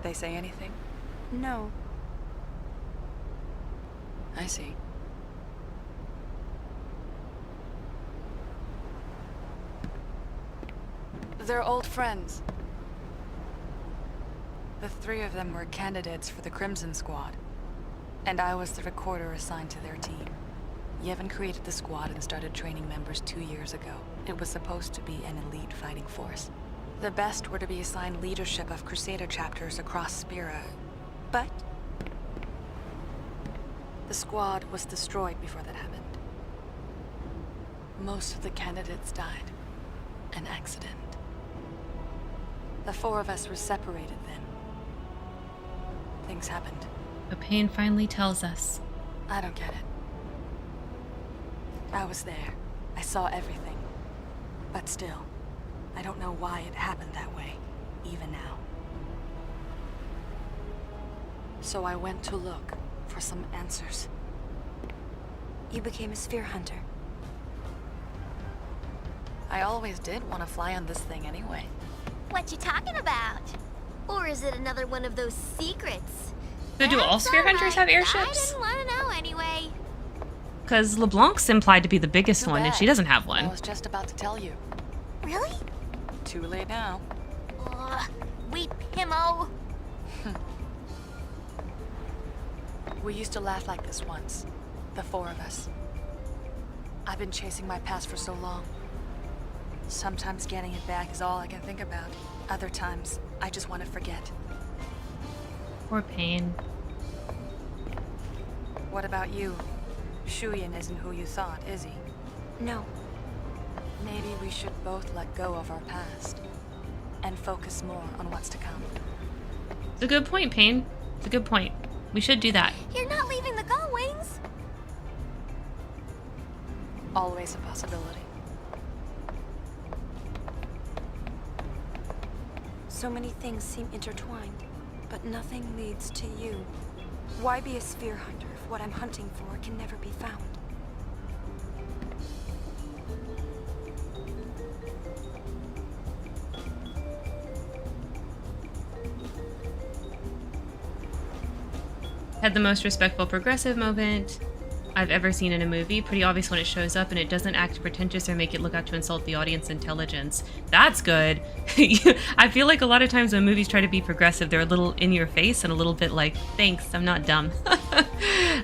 They say anything? No. I see. They're old friends. The 3 of them were candidates for the Crimson Squad, and I was the recorder assigned to their team. Yevon created the squad and started training members 2 years ago. It was supposed to be an elite fighting force. The best were to be assigned leadership of Crusader chapters across Spira, but the squad was destroyed before that happened. Most of the candidates died. An accident. The 4 of us were separated then. Things happened. But Pain finally tells us. I don't get it. I was there. I saw everything. But still, I don't know why it happened that way, even now. So I went to look for some answers. You became a sphere hunter. I always did want to fly on this thing anyway. What you talking about? Or is it another one of those secrets? So do all sphere hunters have airships? I didn't want to know anyway. Because LeBlanc's implied to be the biggest one, and she doesn't have I one. was just about to tell you. Really? Too late now. Weep himmo. We used to laugh like this once. The four of us. I've been chasing my past for so long. Sometimes getting it back is all I can think about. Other times, I just want to forget. Poor Pain. What about you? Shuyin isn't who you thought, is he? No. Maybe we should both let go of our past and focus more on what's to come. It's a good point, Pain. It's a good point. We should do that. You're not leaving the Gull Wings. Always a possibility. So many things seem intertwined, but nothing leads to you. Why be a sphere hunter if what I'm hunting for can never be found? Had the most respectful progressive moment I've ever seen in a movie. Pretty obvious when it shows up, and it doesn't act pretentious or make it look out to insult the audience intelligence. That's good. I feel like a lot of times when movies try to be progressive, they're a little in your face and a little bit like, thanks, I'm not dumb.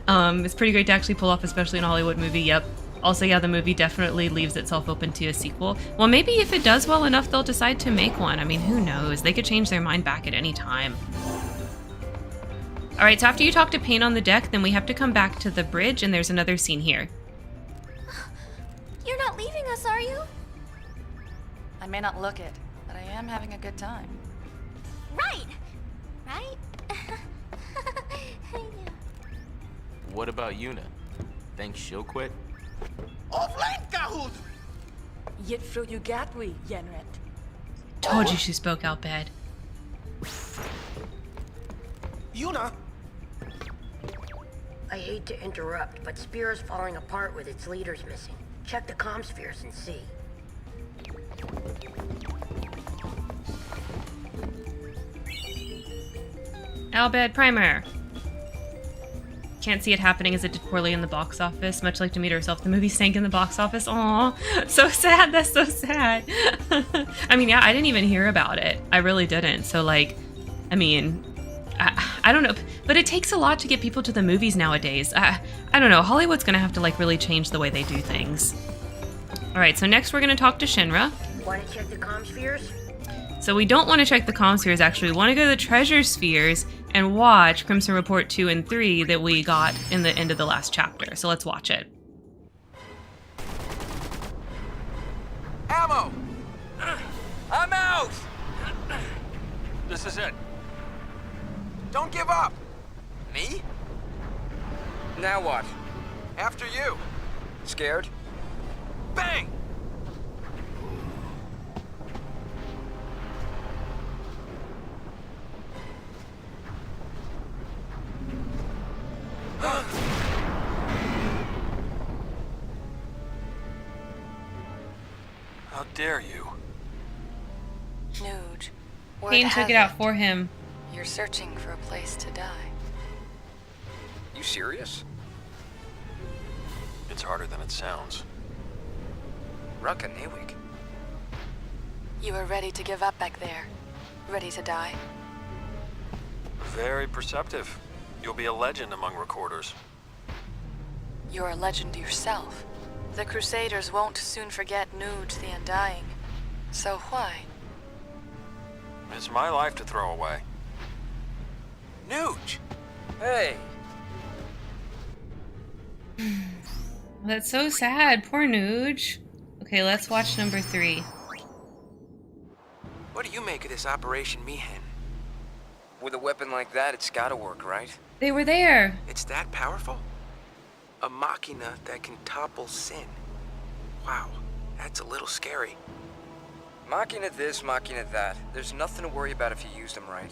It's pretty great to actually pull off, especially in a Hollywood movie. Yep. Also, yeah, the movie definitely leaves itself open to a sequel. Well, maybe if it does well enough, they'll decide to make one. I mean, who knows? They could change their mind back at any time. All right, so after you talk to Pain on the deck, then we have to come back to the bridge, and there's another scene here. You're not leaving us, are you? I may not look it, but I am having a good time. Right. Right? What about Yuna? Think she'll quit? Yet fru you gatwi, Yenret. Told you she spoke out bad. Yuna! I hate to interrupt, but Spear is falling apart with its leaders missing. Check the Commspheres and see. Albed Primer. Can't see it happening as it did poorly in the box office. Much like Demeter herself, the movie sank in the box office. Aw, so sad. That's so sad. I mean, yeah, I didn't even hear about it. I really didn't. So, like, I mean, I don't know. But it takes a lot to get people to the movies nowadays. I don't know. Hollywood's going to have to, like, really change the way they do things. All right, so next we're going to talk to Shinra. Want to check the Commspheres? So we don't want to check the Commspheres, actually. We want to go to the Treasure Spheres and watch Crimson Report 2 and 3 that we got in the end of the last chapter. So let's watch it. Ammo! I'm out! This is it. Don't give up! Me? Now what? After you. Scared? Bang! How dare you? Nuge, word Pain has took it out for him. You're searching for a place to die. You serious? It's harder than it sounds. Rucka Newig. You are ready to give up back there. Ready to die. Very perceptive. You'll be a legend among recorders. You're a legend yourself. The Crusaders won't soon forget Nuge the Undying. So why? It's my life to throw away. Nuge! Hey! That's so sad. Poor Nuge. Okay, let's watch number 3. What do you make of this Operation Mihen? With a weapon like that, it's gotta work, right? They were there. It's that powerful? A machina that can topple sin. Wow, that's a little scary. Machina this, machina that. There's nothing to worry about if you used them right.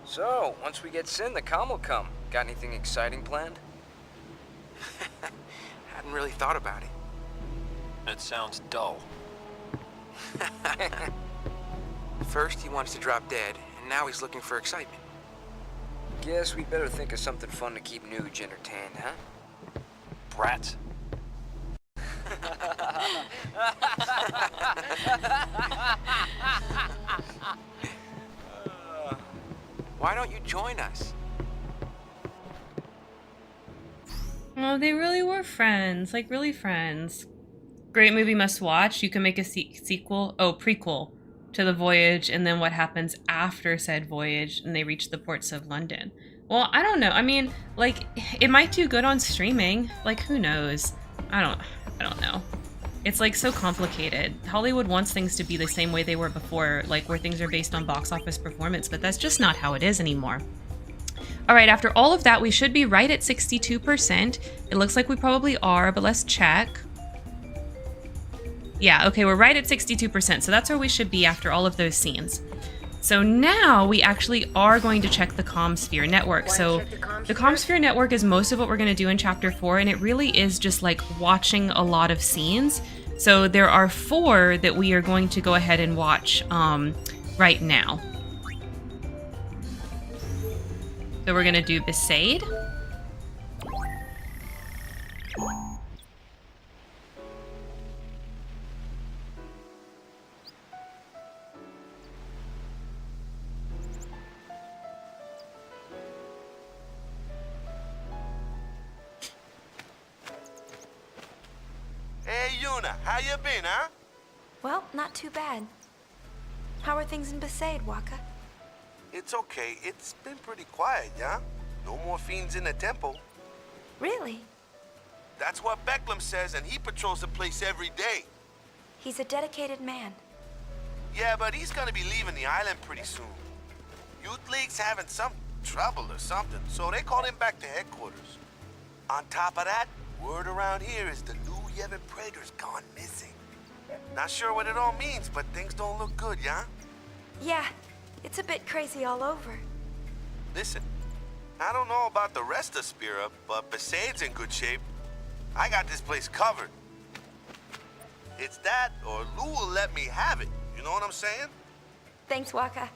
So, once we get Sin, the calm will come. Got anything exciting planned? Hadn't really thought about it. It sounds dull. First, he wants to drop dead, and now he's looking for excitement. Guess we better think of something fun to keep Nuge entertained, huh? Brats. Why don't you join us? Oh, they really were friends. Like, really friends. Great movie, must watch. You can make a prequel to the voyage and then what happens after said voyage and they reach the ports of London. Well, I don't know. I mean, like, it might do good on streaming. Like, who knows? I don't know. It's like so complicated. Hollywood wants things to be the same way they were before, like where things are based on box office performance, but that's just not how it is anymore. All right, after all of that, we should be right at 62%. It looks like we probably are, but let's check. Yeah, okay, we're right at 62%, so that's where we should be after all of those scenes. So now we actually are going to check the Commsphere network. So the Commsphere network is most of what we're going to do in Chapter 4, and it really is just like watching a lot of scenes. So there are 4 that we are going to go ahead and watch right now. So we're going to do Besaid. Hey, Yuna, how you been, huh? Well, not too bad. How are things in Besaid, Waka? It's okay. It's been pretty quiet, yeah? No more fiends in the temple. Really? That's what Becklem says, and he patrols the place every day. He's a dedicated man. Yeah, but he's gonna be leaving the island pretty soon. Youth League's having some trouble or something, so they called him back to headquarters. On top of that, word around here is the new Yevon Praetor's gone missing. Not sure what it all means, but things don't look good, yeah? Yeah, it's a bit crazy all over. Listen, I don't know about the rest of Spira, but Besaid's in good shape. I got this place covered. It's that, or Lou will let me have it. You know what I'm saying? Thanks, Waka.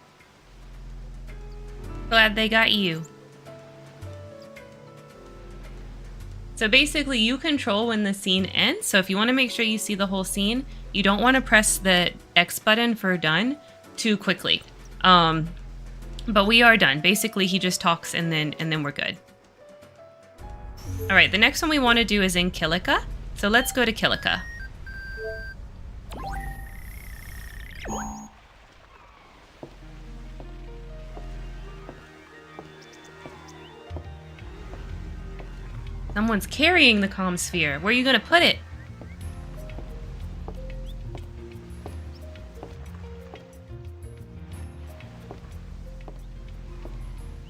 Glad they got you. So basically you control when the scene ends. So if you want to make sure you see the whole scene, you don't want to press the X button for done too quickly. But we are done. Basically he just talks and then we're good. All right, the next one we want to do is in Kilika. So let's go to Kilika. Someone's carrying the Commsphere. Where are you gonna put it?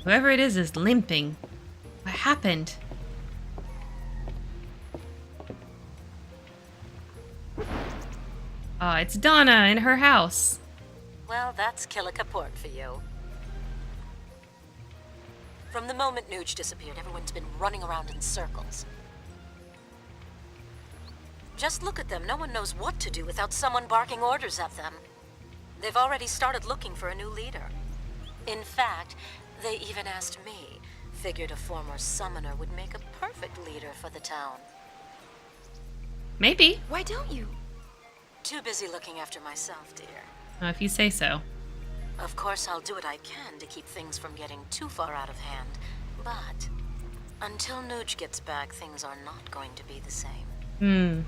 Whoever it is limping. What happened? Oh, it's Donna in her house. Well, that's Kilika Port for you. From the moment Nuge disappeared, everyone's been running around in circles. Just look at them. No one knows what to do without someone barking orders at them. They've already started looking for a new leader. In fact, they even asked me. Figured a former summoner would make a perfect leader for the town. Maybe. Why don't you? Too busy looking after myself, dear. If you say so. Of course, I'll do what I can to keep things from getting too far out of hand. But until Nuge gets back, things are not going to be the same.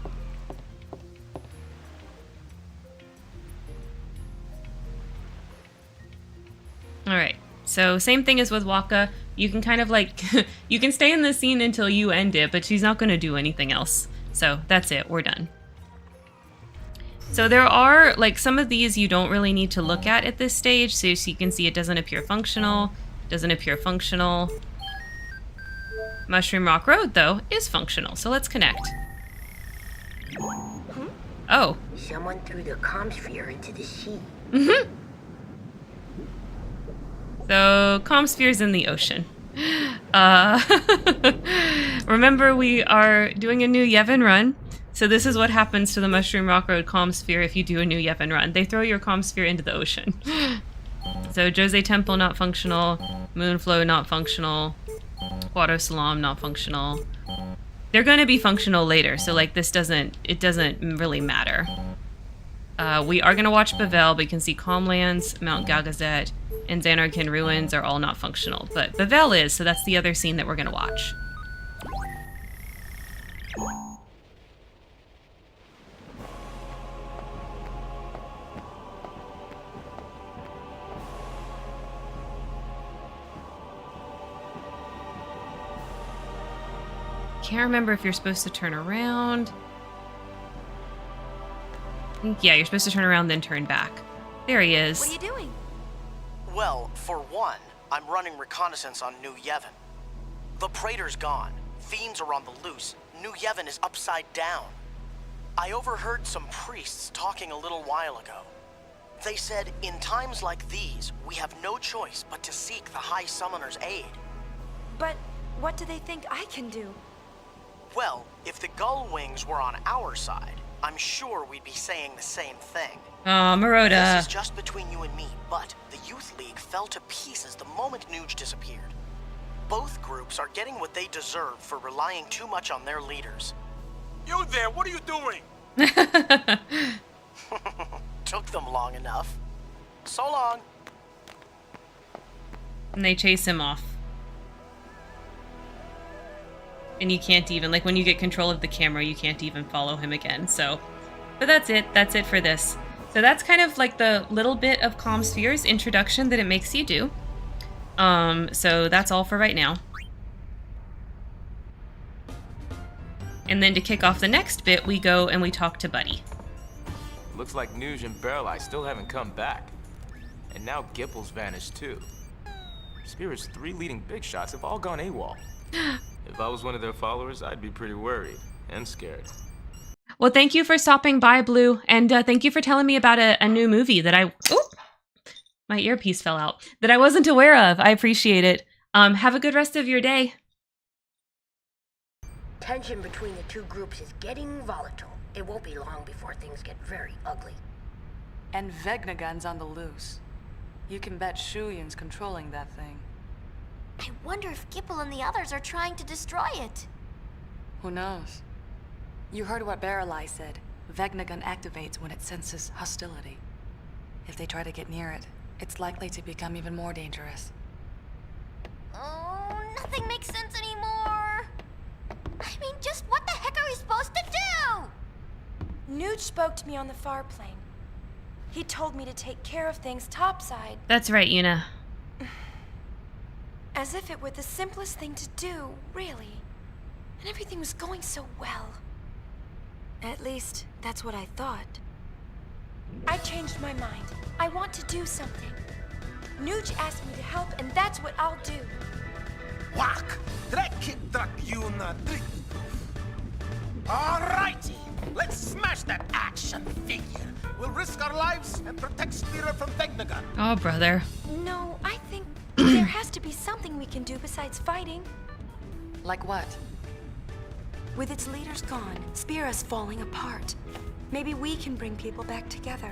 All right. So same thing as with Waka. You can kind of like, you can stay in the scene until you end it, but she's not going to do anything else. So that's it. We're done. So there are, like, some of these you don't really need to look at this stage. So you can see it doesn't appear functional. Doesn't appear functional. Mushroom Rock Road, though, is functional. So let's connect. Oh. Someone threw the Commsphere into the sea. So Commsphere's in the ocean. Remember, we are doing a new Yevon run. So this is what happens to the Mushroom Rock Road Commsphere if you do a new Yevon run. They throw your Commsphere into the ocean. So Djose Temple not functional. Moonflow, not functional. Water Salam, not functional. They're gonna be functional later, so like it doesn't really matter. We are gonna watch Bevelle, but you can see Calmlands, Mount Gagazet, and Xanarkin Ruins are all not functional. But Bevelle is, so that's the other scene that we're gonna watch. Can't remember if you're supposed to turn around. Yeah, you're supposed to turn around, then turn back. There he is. What are you doing? Well, for one, I'm running reconnaissance on New Yevon. The Praetor's gone. Fiends are on the loose. New Yevon is upside down. I overheard some priests talking a little while ago. They said, in times like these, we have no choice but to seek the High Summoner's aid. But what do they think I can do? Well, if the Gull Wings were on our side, I'm sure we'd be saying the same thing. Oh, Maroda. This is just between you and me, but the Youth League fell to pieces the moment Nuge disappeared. Both groups are getting what they deserve for relying too much on their leaders. You there, what are you doing? Took them long enough. So long. And they chase him off. And you can't even, like when you get control of the camera, you can't even follow him again, so. But that's it for this. So that's kind of like the little bit of Commsphere's introduction that it makes you do. So that's all for right now. And then to kick off the next bit, we go and we talk to Buddy. Looks like Nuge and Bevelle still haven't come back. And now Gipple's vanished too. Spear's 3 leading big shots have all gone AWOL. If I was one of their followers, I'd be pretty worried and scared. Well, thank you for stopping by, Blue, and thank you for telling me about a new movie that my earpiece fell out, that I wasn't aware of. I appreciate it. Have a good rest of your day. Tension between the two groups is getting volatile. It won't be long before things get very ugly. And Vegnagun's on the loose. You can bet Shuyin's controlling that thing. I wonder if Gipple and the others are trying to destroy it. Who knows? You heard what Besaid said. Vegnagun activates when it senses hostility. If they try to get near it, it's likely to become even more dangerous. Oh, nothing makes sense anymore. I mean, just what the heck are we supposed to do? Nuge spoke to me on the far plane. He told me to take care of things topside. That's right, Yuna. As if it were the simplest thing to do, really. And everything was going so well. At least, that's what I thought. I changed my mind. I want to do something. Nuge asked me to help, and that's what I'll do. Whack! Alrighty, let's smash that action figure. We'll risk our lives and protect Spira from Vegnagun. Oh, brother. No, I think there has to be something we can do besides fighting. Like what? With its leaders gone, Spira's falling apart. Maybe we can bring people back together.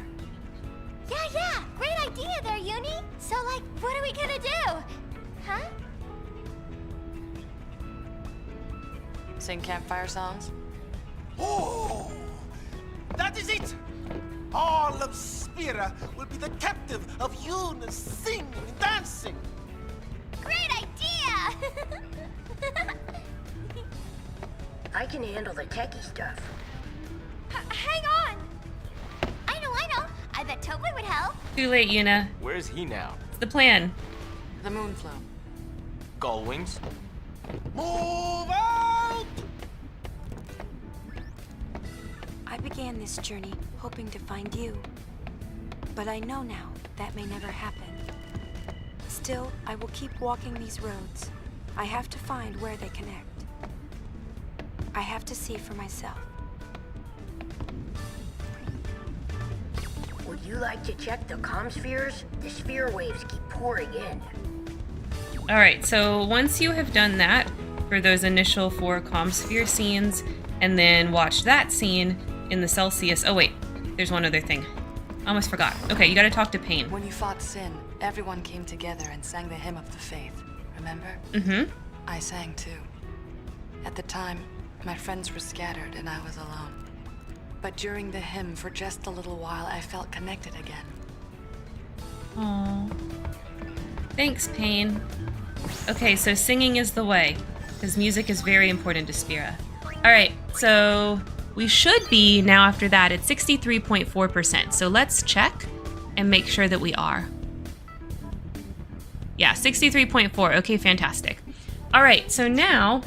Yeah, great idea there, Uni. So, like, what are we gonna do? Huh? Sing campfire songs? Oh, that is it! All of Spira will be the captive of Yuna's singing and dancing. Great idea! I can handle the techie stuff. Hang on! I know. I bet Tobler would help. Too late, Yuna. Where's he now? It's the plan. The Moonflow. Gull Wings? Move out! I began this journey hoping to find you. But I know now that may never happen. Still, I will keep walking these roads. I have to find where they connect. I have to see for myself. Would you like to check the Commspheres? The sphere waves keep pouring in. Alright, so once you have done that, for those initial 4 Commsphere scenes, and then watch that scene in the Celsius... Oh wait, there's one other thing. I almost forgot. Okay, you gotta talk to Pain. When you fought Sin, everyone came together and sang the hymn of the faith, remember? Mm-hmm. I sang too. At the time, my friends were scattered and I was alone. But during the hymn, for just a little while, I felt connected again. Aww. Thanks, Pain. Okay, so singing is the way, because music is very important to Spira. Alright, so we should be, now after that, at 63.4%. So let's check and make sure that we are. Yeah, 63.4. Okay, fantastic. Alright, so now,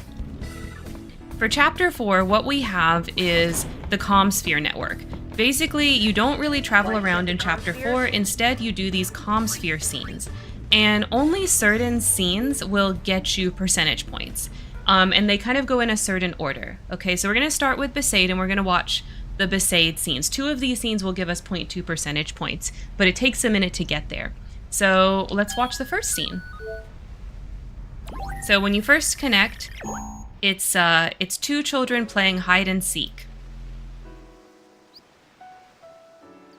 for Chapter 4, what we have is the Commsphere network. Basically, you don't really travel around in Chapter 4. Instead, you do these Commsphere scenes. And only certain scenes will get you percentage points. And they kind of go in a certain order. Okay, so we're going to start with Besaid, and we're going to watch the Besaid scenes. 2 of these scenes will give us 0.2 percentage points, but it takes a minute to get there. So let's watch the first scene. So when you first connect, it's 2 children playing hide and seek.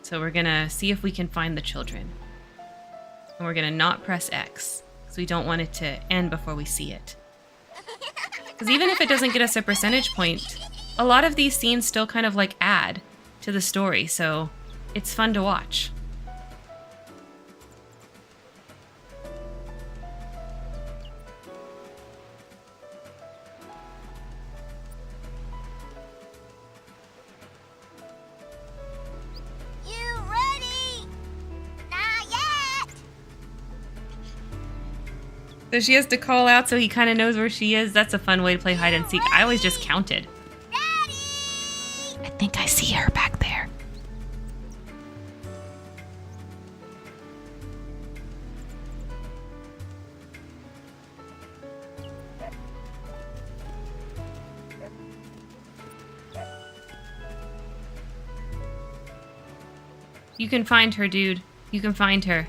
So we're going to see if we can find the children. And we're going to not press X, because we don't want it to end before we see it. Because even if it doesn't get us a percentage point, a lot of these scenes still kind of like add to the story, so it's fun to watch. So she has to call out so he kind of knows where she is. That's a fun way to play hide and seek. I always just counted. Daddy! I think I see her back there. You can find her, dude. You can find her.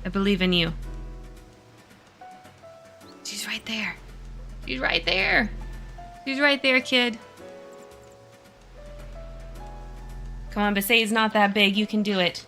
I believe in you. She's right there. She's right there. She's right there, kid. Come on, Besaid's not that big. You can do it.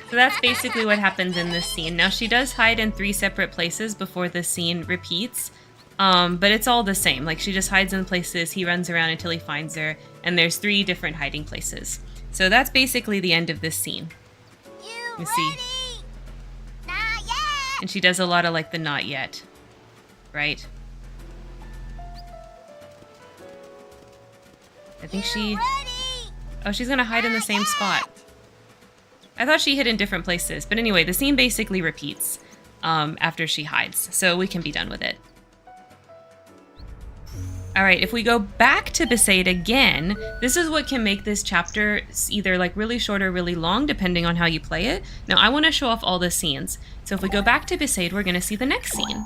So that's basically what happens in this scene. Now she does hide in 3 separate places before the scene repeats, but it's all the same. Like she just hides in places, he runs around until he finds her, and there's 3 different hiding places. So that's basically the end of this scene. You see. Not yet. And she does a lot of like the not yet, right? I think she... Oh, she's gonna hide in the same spot. I thought she hid in different places. But anyway, the scene basically repeats after she hides. So we can be done with it. Alright, if we go back to Besaid again, this is what can make this chapter either like really short or really long, depending on how you play it. Now, I want to show off all the scenes. So if we go back to Besaid, we're going to see the next scene.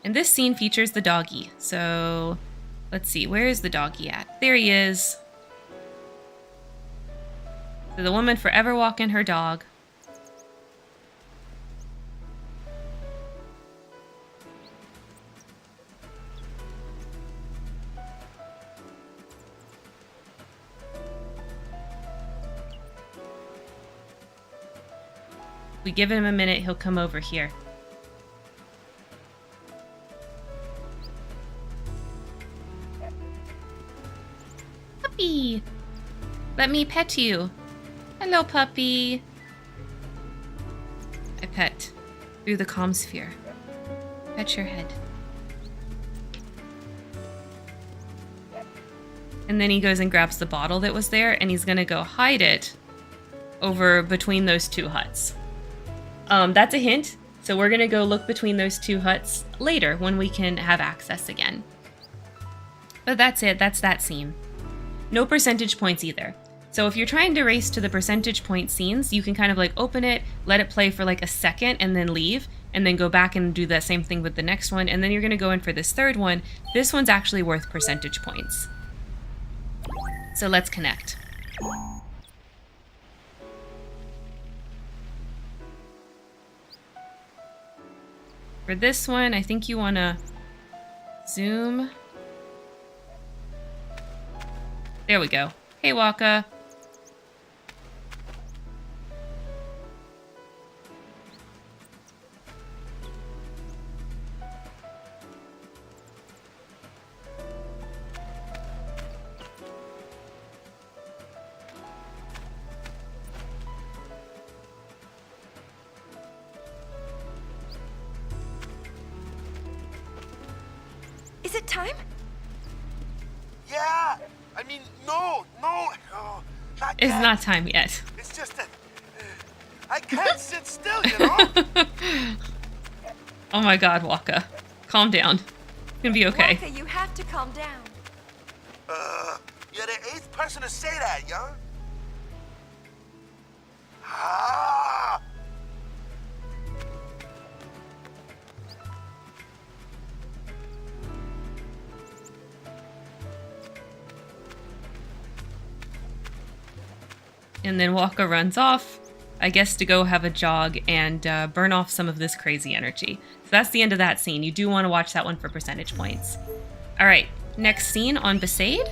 And this scene features the doggy. So let's see, where is the doggy at? There he is. So the woman forever walking her dog. If we give him a minute, he'll come over here. Puppy! Let me pet you. Hello, puppy. I pet. through the Commsphere. Pet your head. And then he goes and grabs the bottle that was there, and he's gonna go hide it over between those two huts. That's a hint. So we're gonna go look between those two huts later when we can have access again. But that's it, that's that scene. No percentage points either. So if you're trying to race to the percentage point scenes, you can kind of like open it, let it play for like a second and then leave, and then go back and do the same thing with the next one, and then you're gonna go in for this third one. This one's actually worth percentage points. So let's connect. For this one, I think you wanna zoom. There we go. Hey, Waka. Is it time? Yeah! I mean, no, It's not time yet. It's just that I can't sit still, you know? Oh my god, Waka. Calm down. It's gonna be okay. Waka, you have to calm down. You're the 8th person to say that, young. Ah! And then Waka runs off, I guess to go have a jog and burn off some of this crazy energy. So that's the end of that scene. You do want to watch that one for percentage points. All right, next scene on Besaid.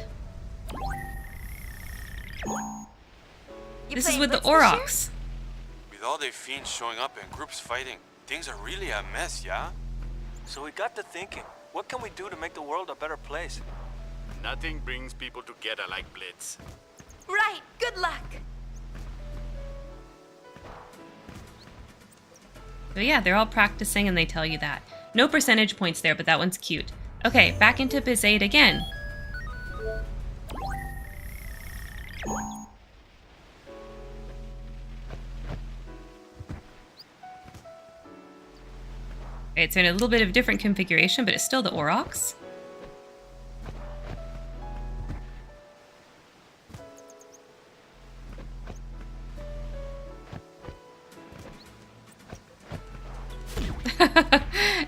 This is with the Aurochs. With all the fiends showing up and groups fighting, things are really a mess, yeah? So we got to thinking, what can we do to make the world a better place? Nothing brings people together like Blitz. Right, good luck. So yeah, they're all practicing and they tell you that. No percentage points there, but that one's cute. Okay, back into Besaid again. Okay, it's in a little bit of different configuration, but it's still the Aurochs.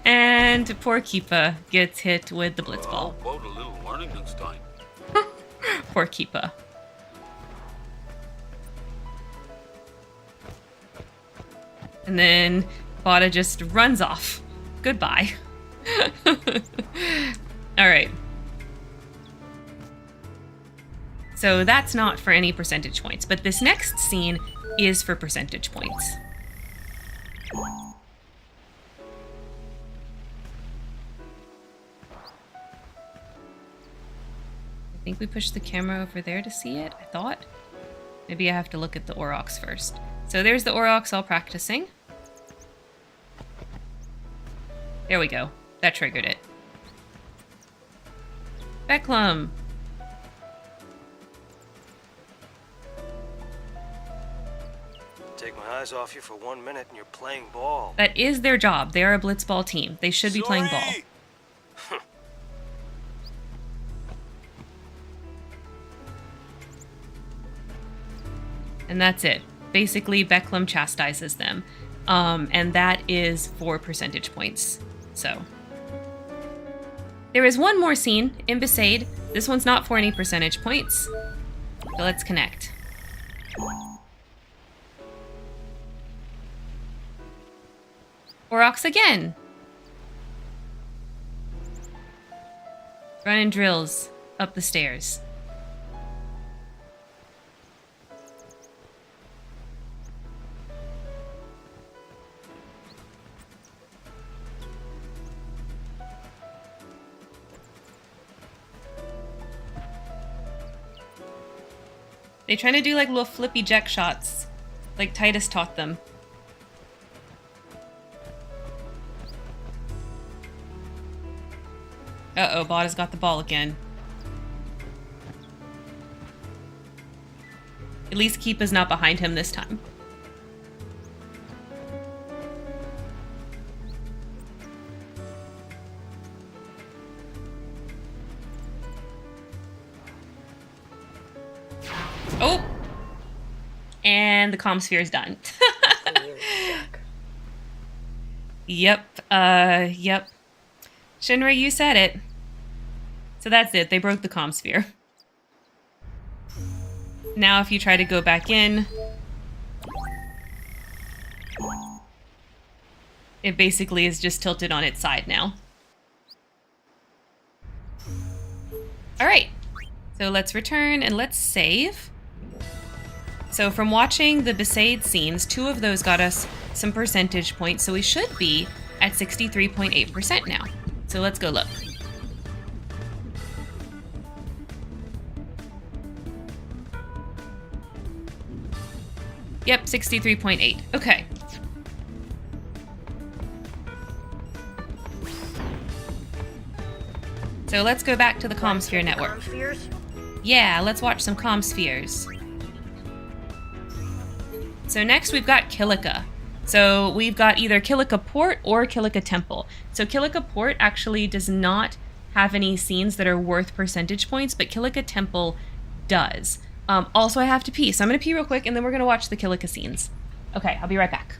And poor Keepa gets hit with the blitzball. About a little learning this time. Poor Keepa. And then Bada just runs off. Goodbye. Alright. So that's not for any percentage points, but this next scene is for percentage points. I think we pushed the camera over there to see it, I thought. Maybe I have to look at the Aurochs first. So there's the Aurochs all practicing. There we go. That triggered it. Becklum! Take my eyes off you for 1 minute and you're playing ball. That is their job. They are a blitzball team. They should be playing ball. And that's it. Basically, Becklum chastises them. And that is for percentage points. So. There is one more scene in Besaid. This one's not for any percentage points. So let's connect. Aurochs again. Running drills up the stairs. They trying to do like little flippy jack shots, like Titus taught them. Uh-oh, Bot has got the ball again. At least Keepa's not behind him this time. Oh! And the Commsphere is done. Yep, yep. Shinra, you said it. So that's it, they broke the Commsphere. Now if you try to go back in, it basically is just tilted on its side now. Alright, so let's return and let's save. So from watching the Besaid scenes, 2 of those got us some percentage points, so we should be at 63.8% now. So let's go look. Yep, 63.8. Okay. So let's go back to the Commsphere network. Yeah, let's watch some Commspheres. So next we've got Kilika. So we've got either Kilika Port or Kilika Temple. So Kilika Port actually does not have any scenes that are worth percentage points, but Kilika Temple does. Also, I have to pee, so I'm going to pee real quick, and then we're going to watch the Kilika scenes. Okay, I'll be right back.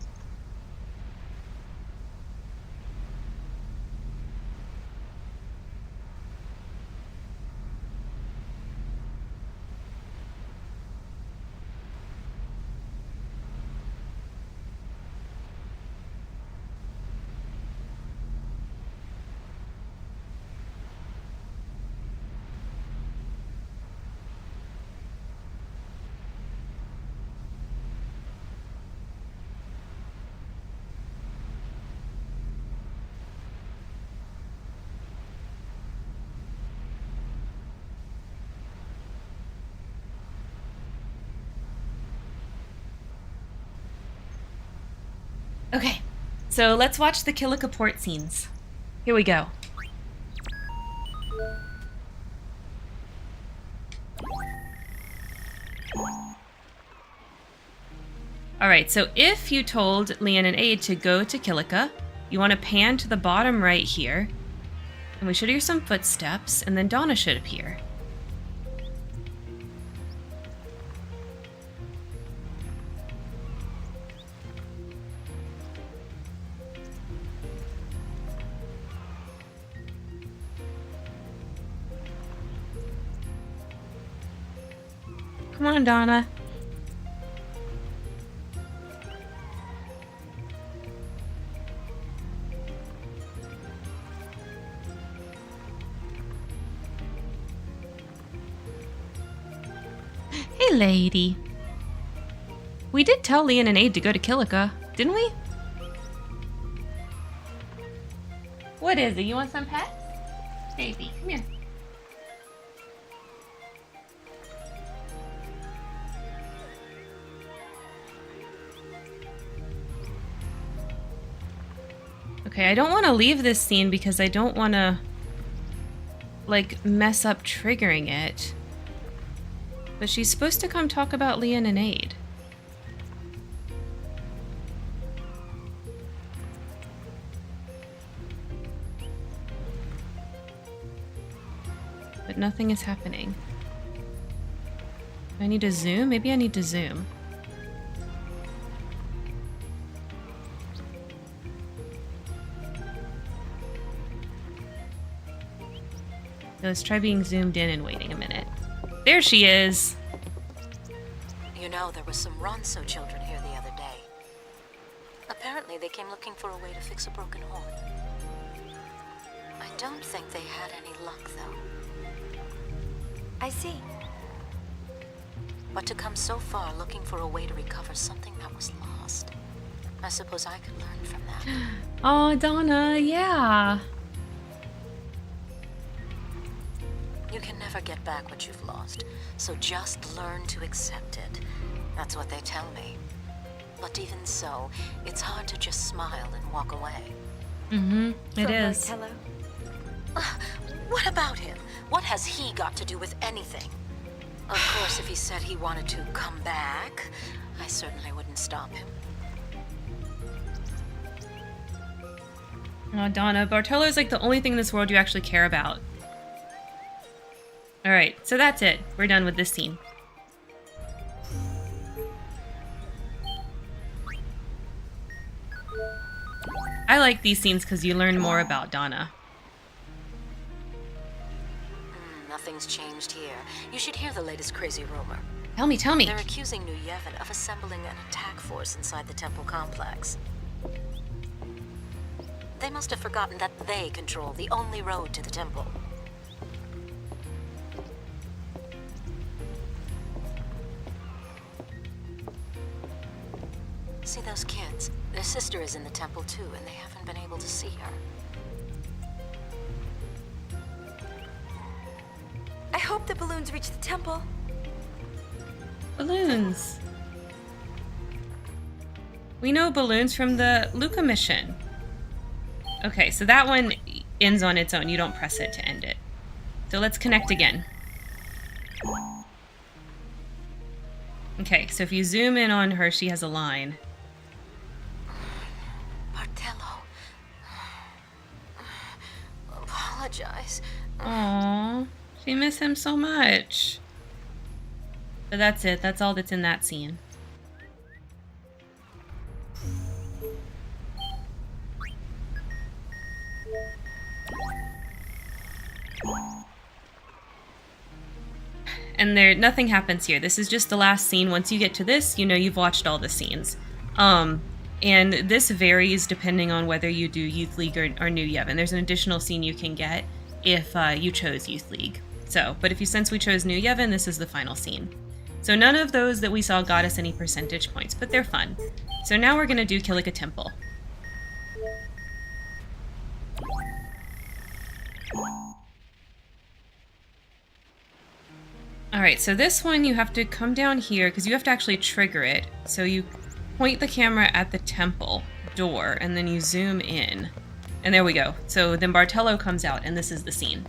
Okay, so let's watch the Kilika Port scenes. Here we go. Alright, so if you told Leon and Aid to go to Kilika, you want to pan to the bottom right here, and we should hear some footsteps, and then Donna should appear. Come on, Donna. Hey, lady. We did tell Leon and Aid to go to Kilika, didn't we? What is it? You want some pets? Baby, come here. Okay, I don't want to leave this scene because I don't want to, like, mess up triggering it. But she's supposed to come talk about Leon and Aid. But nothing is happening. Do I need to zoom? Maybe I need to zoom. Let's try being zoomed in and waiting a minute. There she is! You know, there were some Ronso children here the other day. Apparently they came looking for a way to fix a broken horn. I don't think they had any luck, though. I see. But to come so far looking for a way to recover something that was lost, I suppose I could learn from that. Oh, Donna, yeah. You can never get back what you've lost, so just learn to accept it. That's what they tell me. But even so, it's hard to just smile and walk away. Mm-hmm, it is. Hello. What about him? What has he got to do with anything? Of course, if he said he wanted to come back, I certainly wouldn't stop him. Oh, Donna, Bartolo's like the only thing in this world you actually care about. Alright, so that's it. We're done with this scene. I like these scenes because you learn more about Donna. Nothing's changed here. You should hear the latest crazy rumor. Tell me, tell me. They're accusing New Yevon of assembling an attack force inside the temple complex. They must have forgotten that they control the only road to the temple. See those kids? Their sister is in the temple too, and they haven't been able to see her. I hope the balloons reach the temple. Balloons. We know balloons from the Luca mission. Okay, so that one ends on its own. You don't press it to end it. So let's connect again. Okay, so if you zoom in on her, she has a line. Bartello. Apologize. Aww, she missed him so much. But that's it. That's all that's in that scene. And nothing happens here. This is just the last scene. Once you get to this, you know you've watched all the scenes. And this varies depending on whether you do Youth League or New Yevon. There's an additional scene you can get if you chose Youth League. So, but since we chose New Yevon, this is the final scene. So none of those that we saw got us any percentage points, but they're fun. So now we're going to do Kilika Temple. Alright, so this one you have to come down here because you have to actually trigger it. So you point the camera at the temple door and then you zoom in. And there we go. So then Bartello comes out and this is the scene.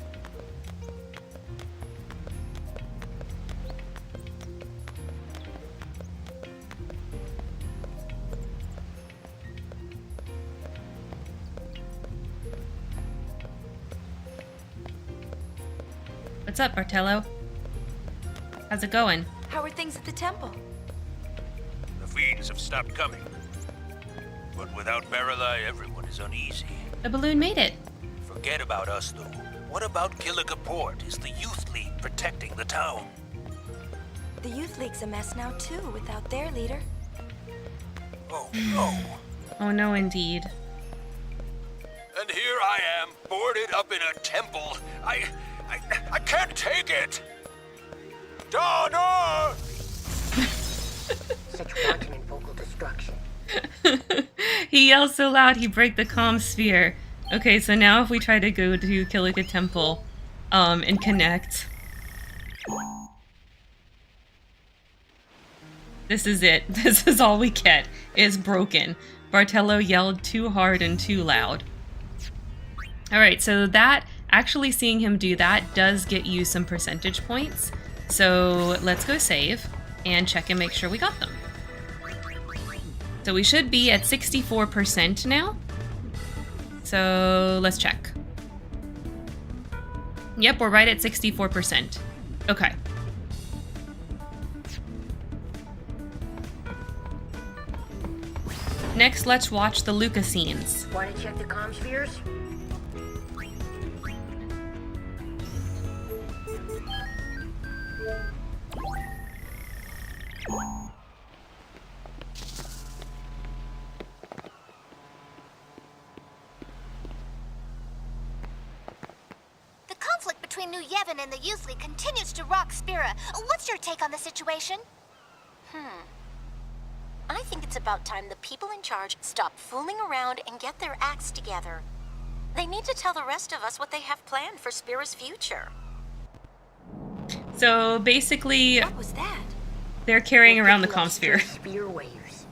What's up, Bartello? How's it going? How are things at the temple? The fiends have stopped coming. But without Berilai, everyone is uneasy. The balloon made it. Forget about us, though. What about Kilika Port? Is the Youth League protecting the town? The Youth League's a mess now, too, without their leader. Oh, no. Oh, no, indeed. And here I am, boarded up in a temple. I can't take it! Donna! Such wanton and vocal destruction. He yells so loud he break the Commsphere. Okay, so now if we try to go to Kilika Temple, and connect. This is it. This is all we get. It's broken. Bartello yelled too hard and too loud. Alright, so that, actually seeing him do that does get you some percentage points. So let's go save and check and make sure we got them. So we should be at 64% now. So let's check. Yep, we're right at 64%. Okay. Next, let's watch the Luca scenes. Want to check the Commspheres? The conflict between New Yevon and the Youth League continues to rock Spira. What's your take on the situation? I think it's about time the people in charge stop fooling around and get their acts together. They need to tell the rest of us what they have planned for Spira's future. So basically, What was that? they're carrying around the Commsphere. Sphere waves.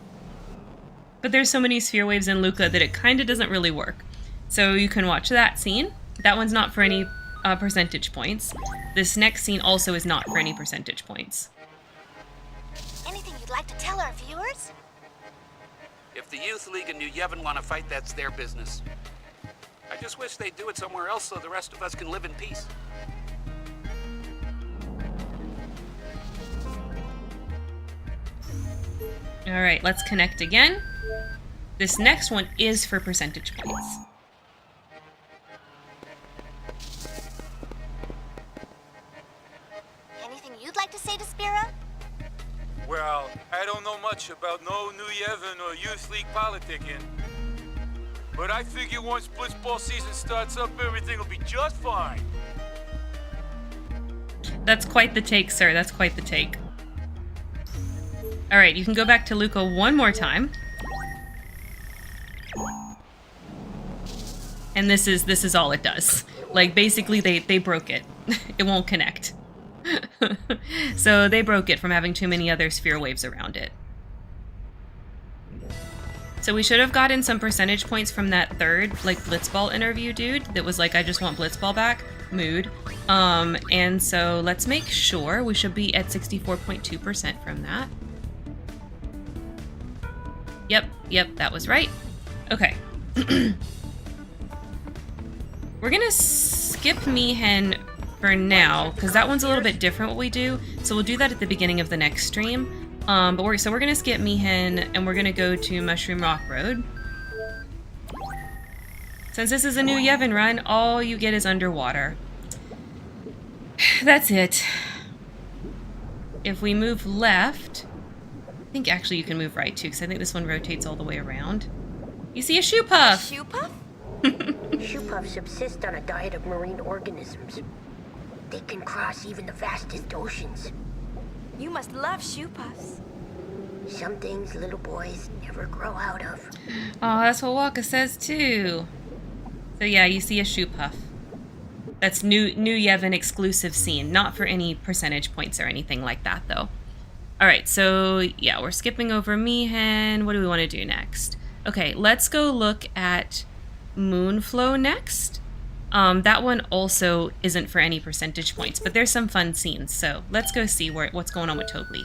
But there's so many sphere waves in Luca that it kind of doesn't really work. So you can watch that scene. That one's not for any percentage points. This next scene also is not for any percentage points. Anything you'd like to tell our viewers? If the Youth League and New Yevon want to fight, that's their business. I just wish they'd do it somewhere else so the rest of us can live in peace. Alright, let's connect again. This next one is for percentage points. Anything you'd like to say to Spira? Well, I don't know much about no New Yevon or Youth League politicking. But I figure once blitzball season starts up, everything will be just fine. That's quite the take, sir. That's quite the take. Alright, you can go back to Luca one more time. And this is all it does. Like, basically, they broke it. It won't connect. So they broke it from having too many other sphere waves around it. So we should have gotten some percentage points from that third, like, blitzball interview dude that was like, I just want blitzball back. Mood. And so let's make sure we should be at 64.2% from that. Yep, that was right. Okay. We're gonna skip Mihen for now, because that one's a little bit different what we do. So we'll do that at the beginning of the next stream. But we're gonna skip Mihen, and we're gonna go to Mushroom Rock Road. Since this is a New Yevon run, all you get is underwater. That's it. If we move left, I think actually you can move right too, because I think this one rotates all the way around. You see a shoe puff! Shoe puff? Shoe puffs subsist on a diet of marine organisms. They can cross even the vastest oceans. You must love shoe puffs. Some things little boys never grow out of. Oh, that's what Waka says too. So yeah, you see a shoe puff. That's New Yevon exclusive scene, not for any percentage points or anything like that though. Alright, so yeah, we're skipping over Mihen. What do we want to do next? Okay, let's go look at Moonflow next. That one also isn't for any percentage points, but there's some fun scenes, so let's go see what's going on with Tobli.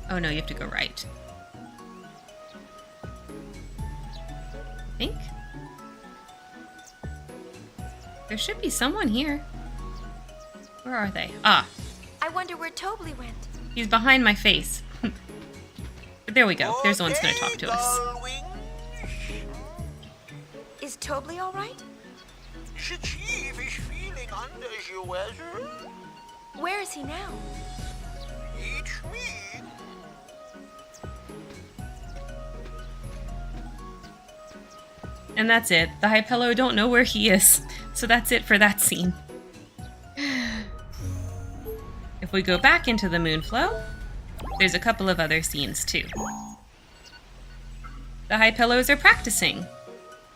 Oh no, you have to go right. I think. There should be someone here. Where are they? Ah. I wonder where Tobli went. He's behind my face. But there we go. There's the one that's going to talk to us. Is Tobli all right? The chief is feeling under the weather. Where is he now? It's me. And that's it. The Hypello don't know where he is. So that's it for that scene. If we go back into the Moonflow, there's a couple of other scenes too. The Hypellos are practicing.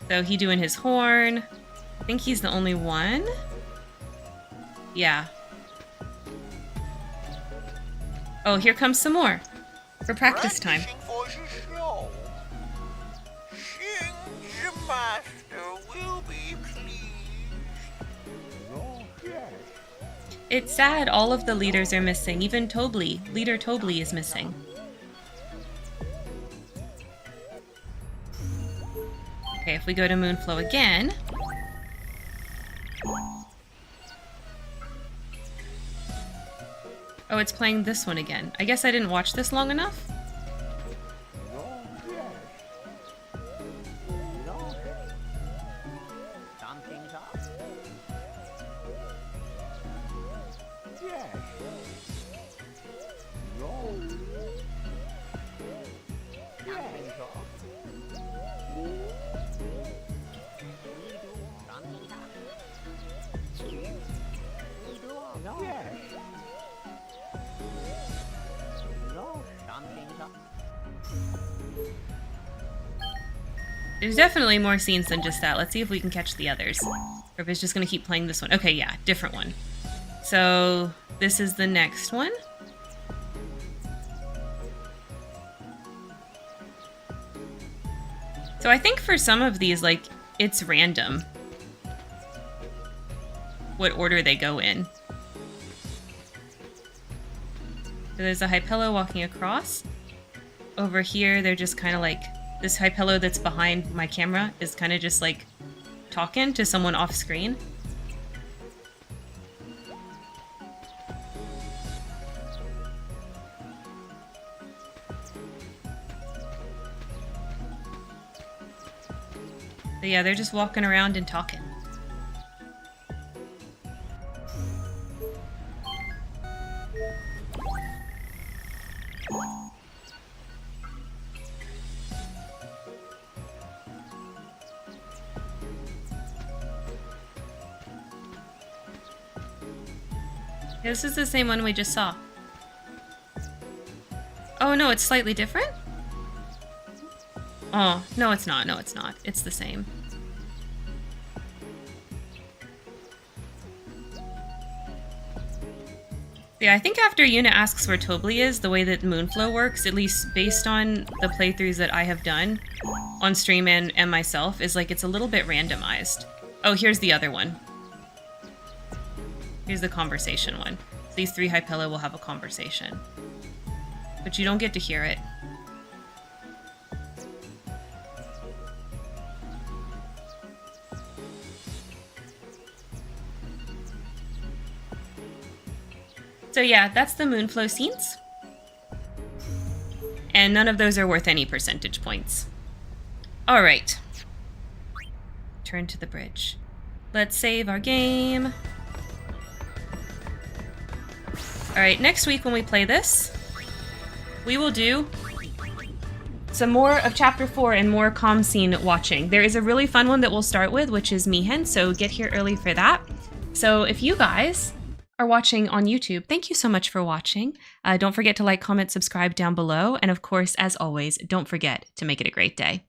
So he doing his horn. I think he's the only one. Yeah. Oh, here comes some more. For practice time. It's sad all of the leaders are missing. Even Tobli. Leader Tobli is missing. Okay, if we go to Moonflow again. Oh, it's playing this one again. I guess I didn't watch this long enough. There's definitely more scenes than just that. Let's see if we can catch the others. Or if it's just going to keep playing this one. Okay, yeah, different one. So, this is the next one. So I think for some of these, like, it's random what order they go in. So there's a Hypello walking across. Over here, they're just kind of like, this Hypello that's behind my camera is kind of just like talking to someone off screen. But yeah, they're just walking around and talking. This is the same one we just saw. Oh no, it's slightly different? Oh, no it's not, no it's not. It's the same. Yeah, I think after Yuna asks where Tobli is, the way that Moonflow works, at least based on the playthroughs that I have done on stream and myself, is like it's a little bit randomized. Oh, here's the other one. Here's the conversation one. So these three Hypello will have a conversation. But you don't get to hear it. So yeah, that's the Moonflow scenes. And none of those are worth any percentage points. Alright. Turn to the bridge. Let's save our game. Alright, next week when we play this, we will do some more of Chapter 4 and more comm scene watching. There is a really fun one that we'll start with, which is Mihen, so get here early for that. So if you guys are watching on YouTube, thank you so much for watching. Don't forget to like, comment, subscribe down below, and of course, as always, don't forget to make it a great day.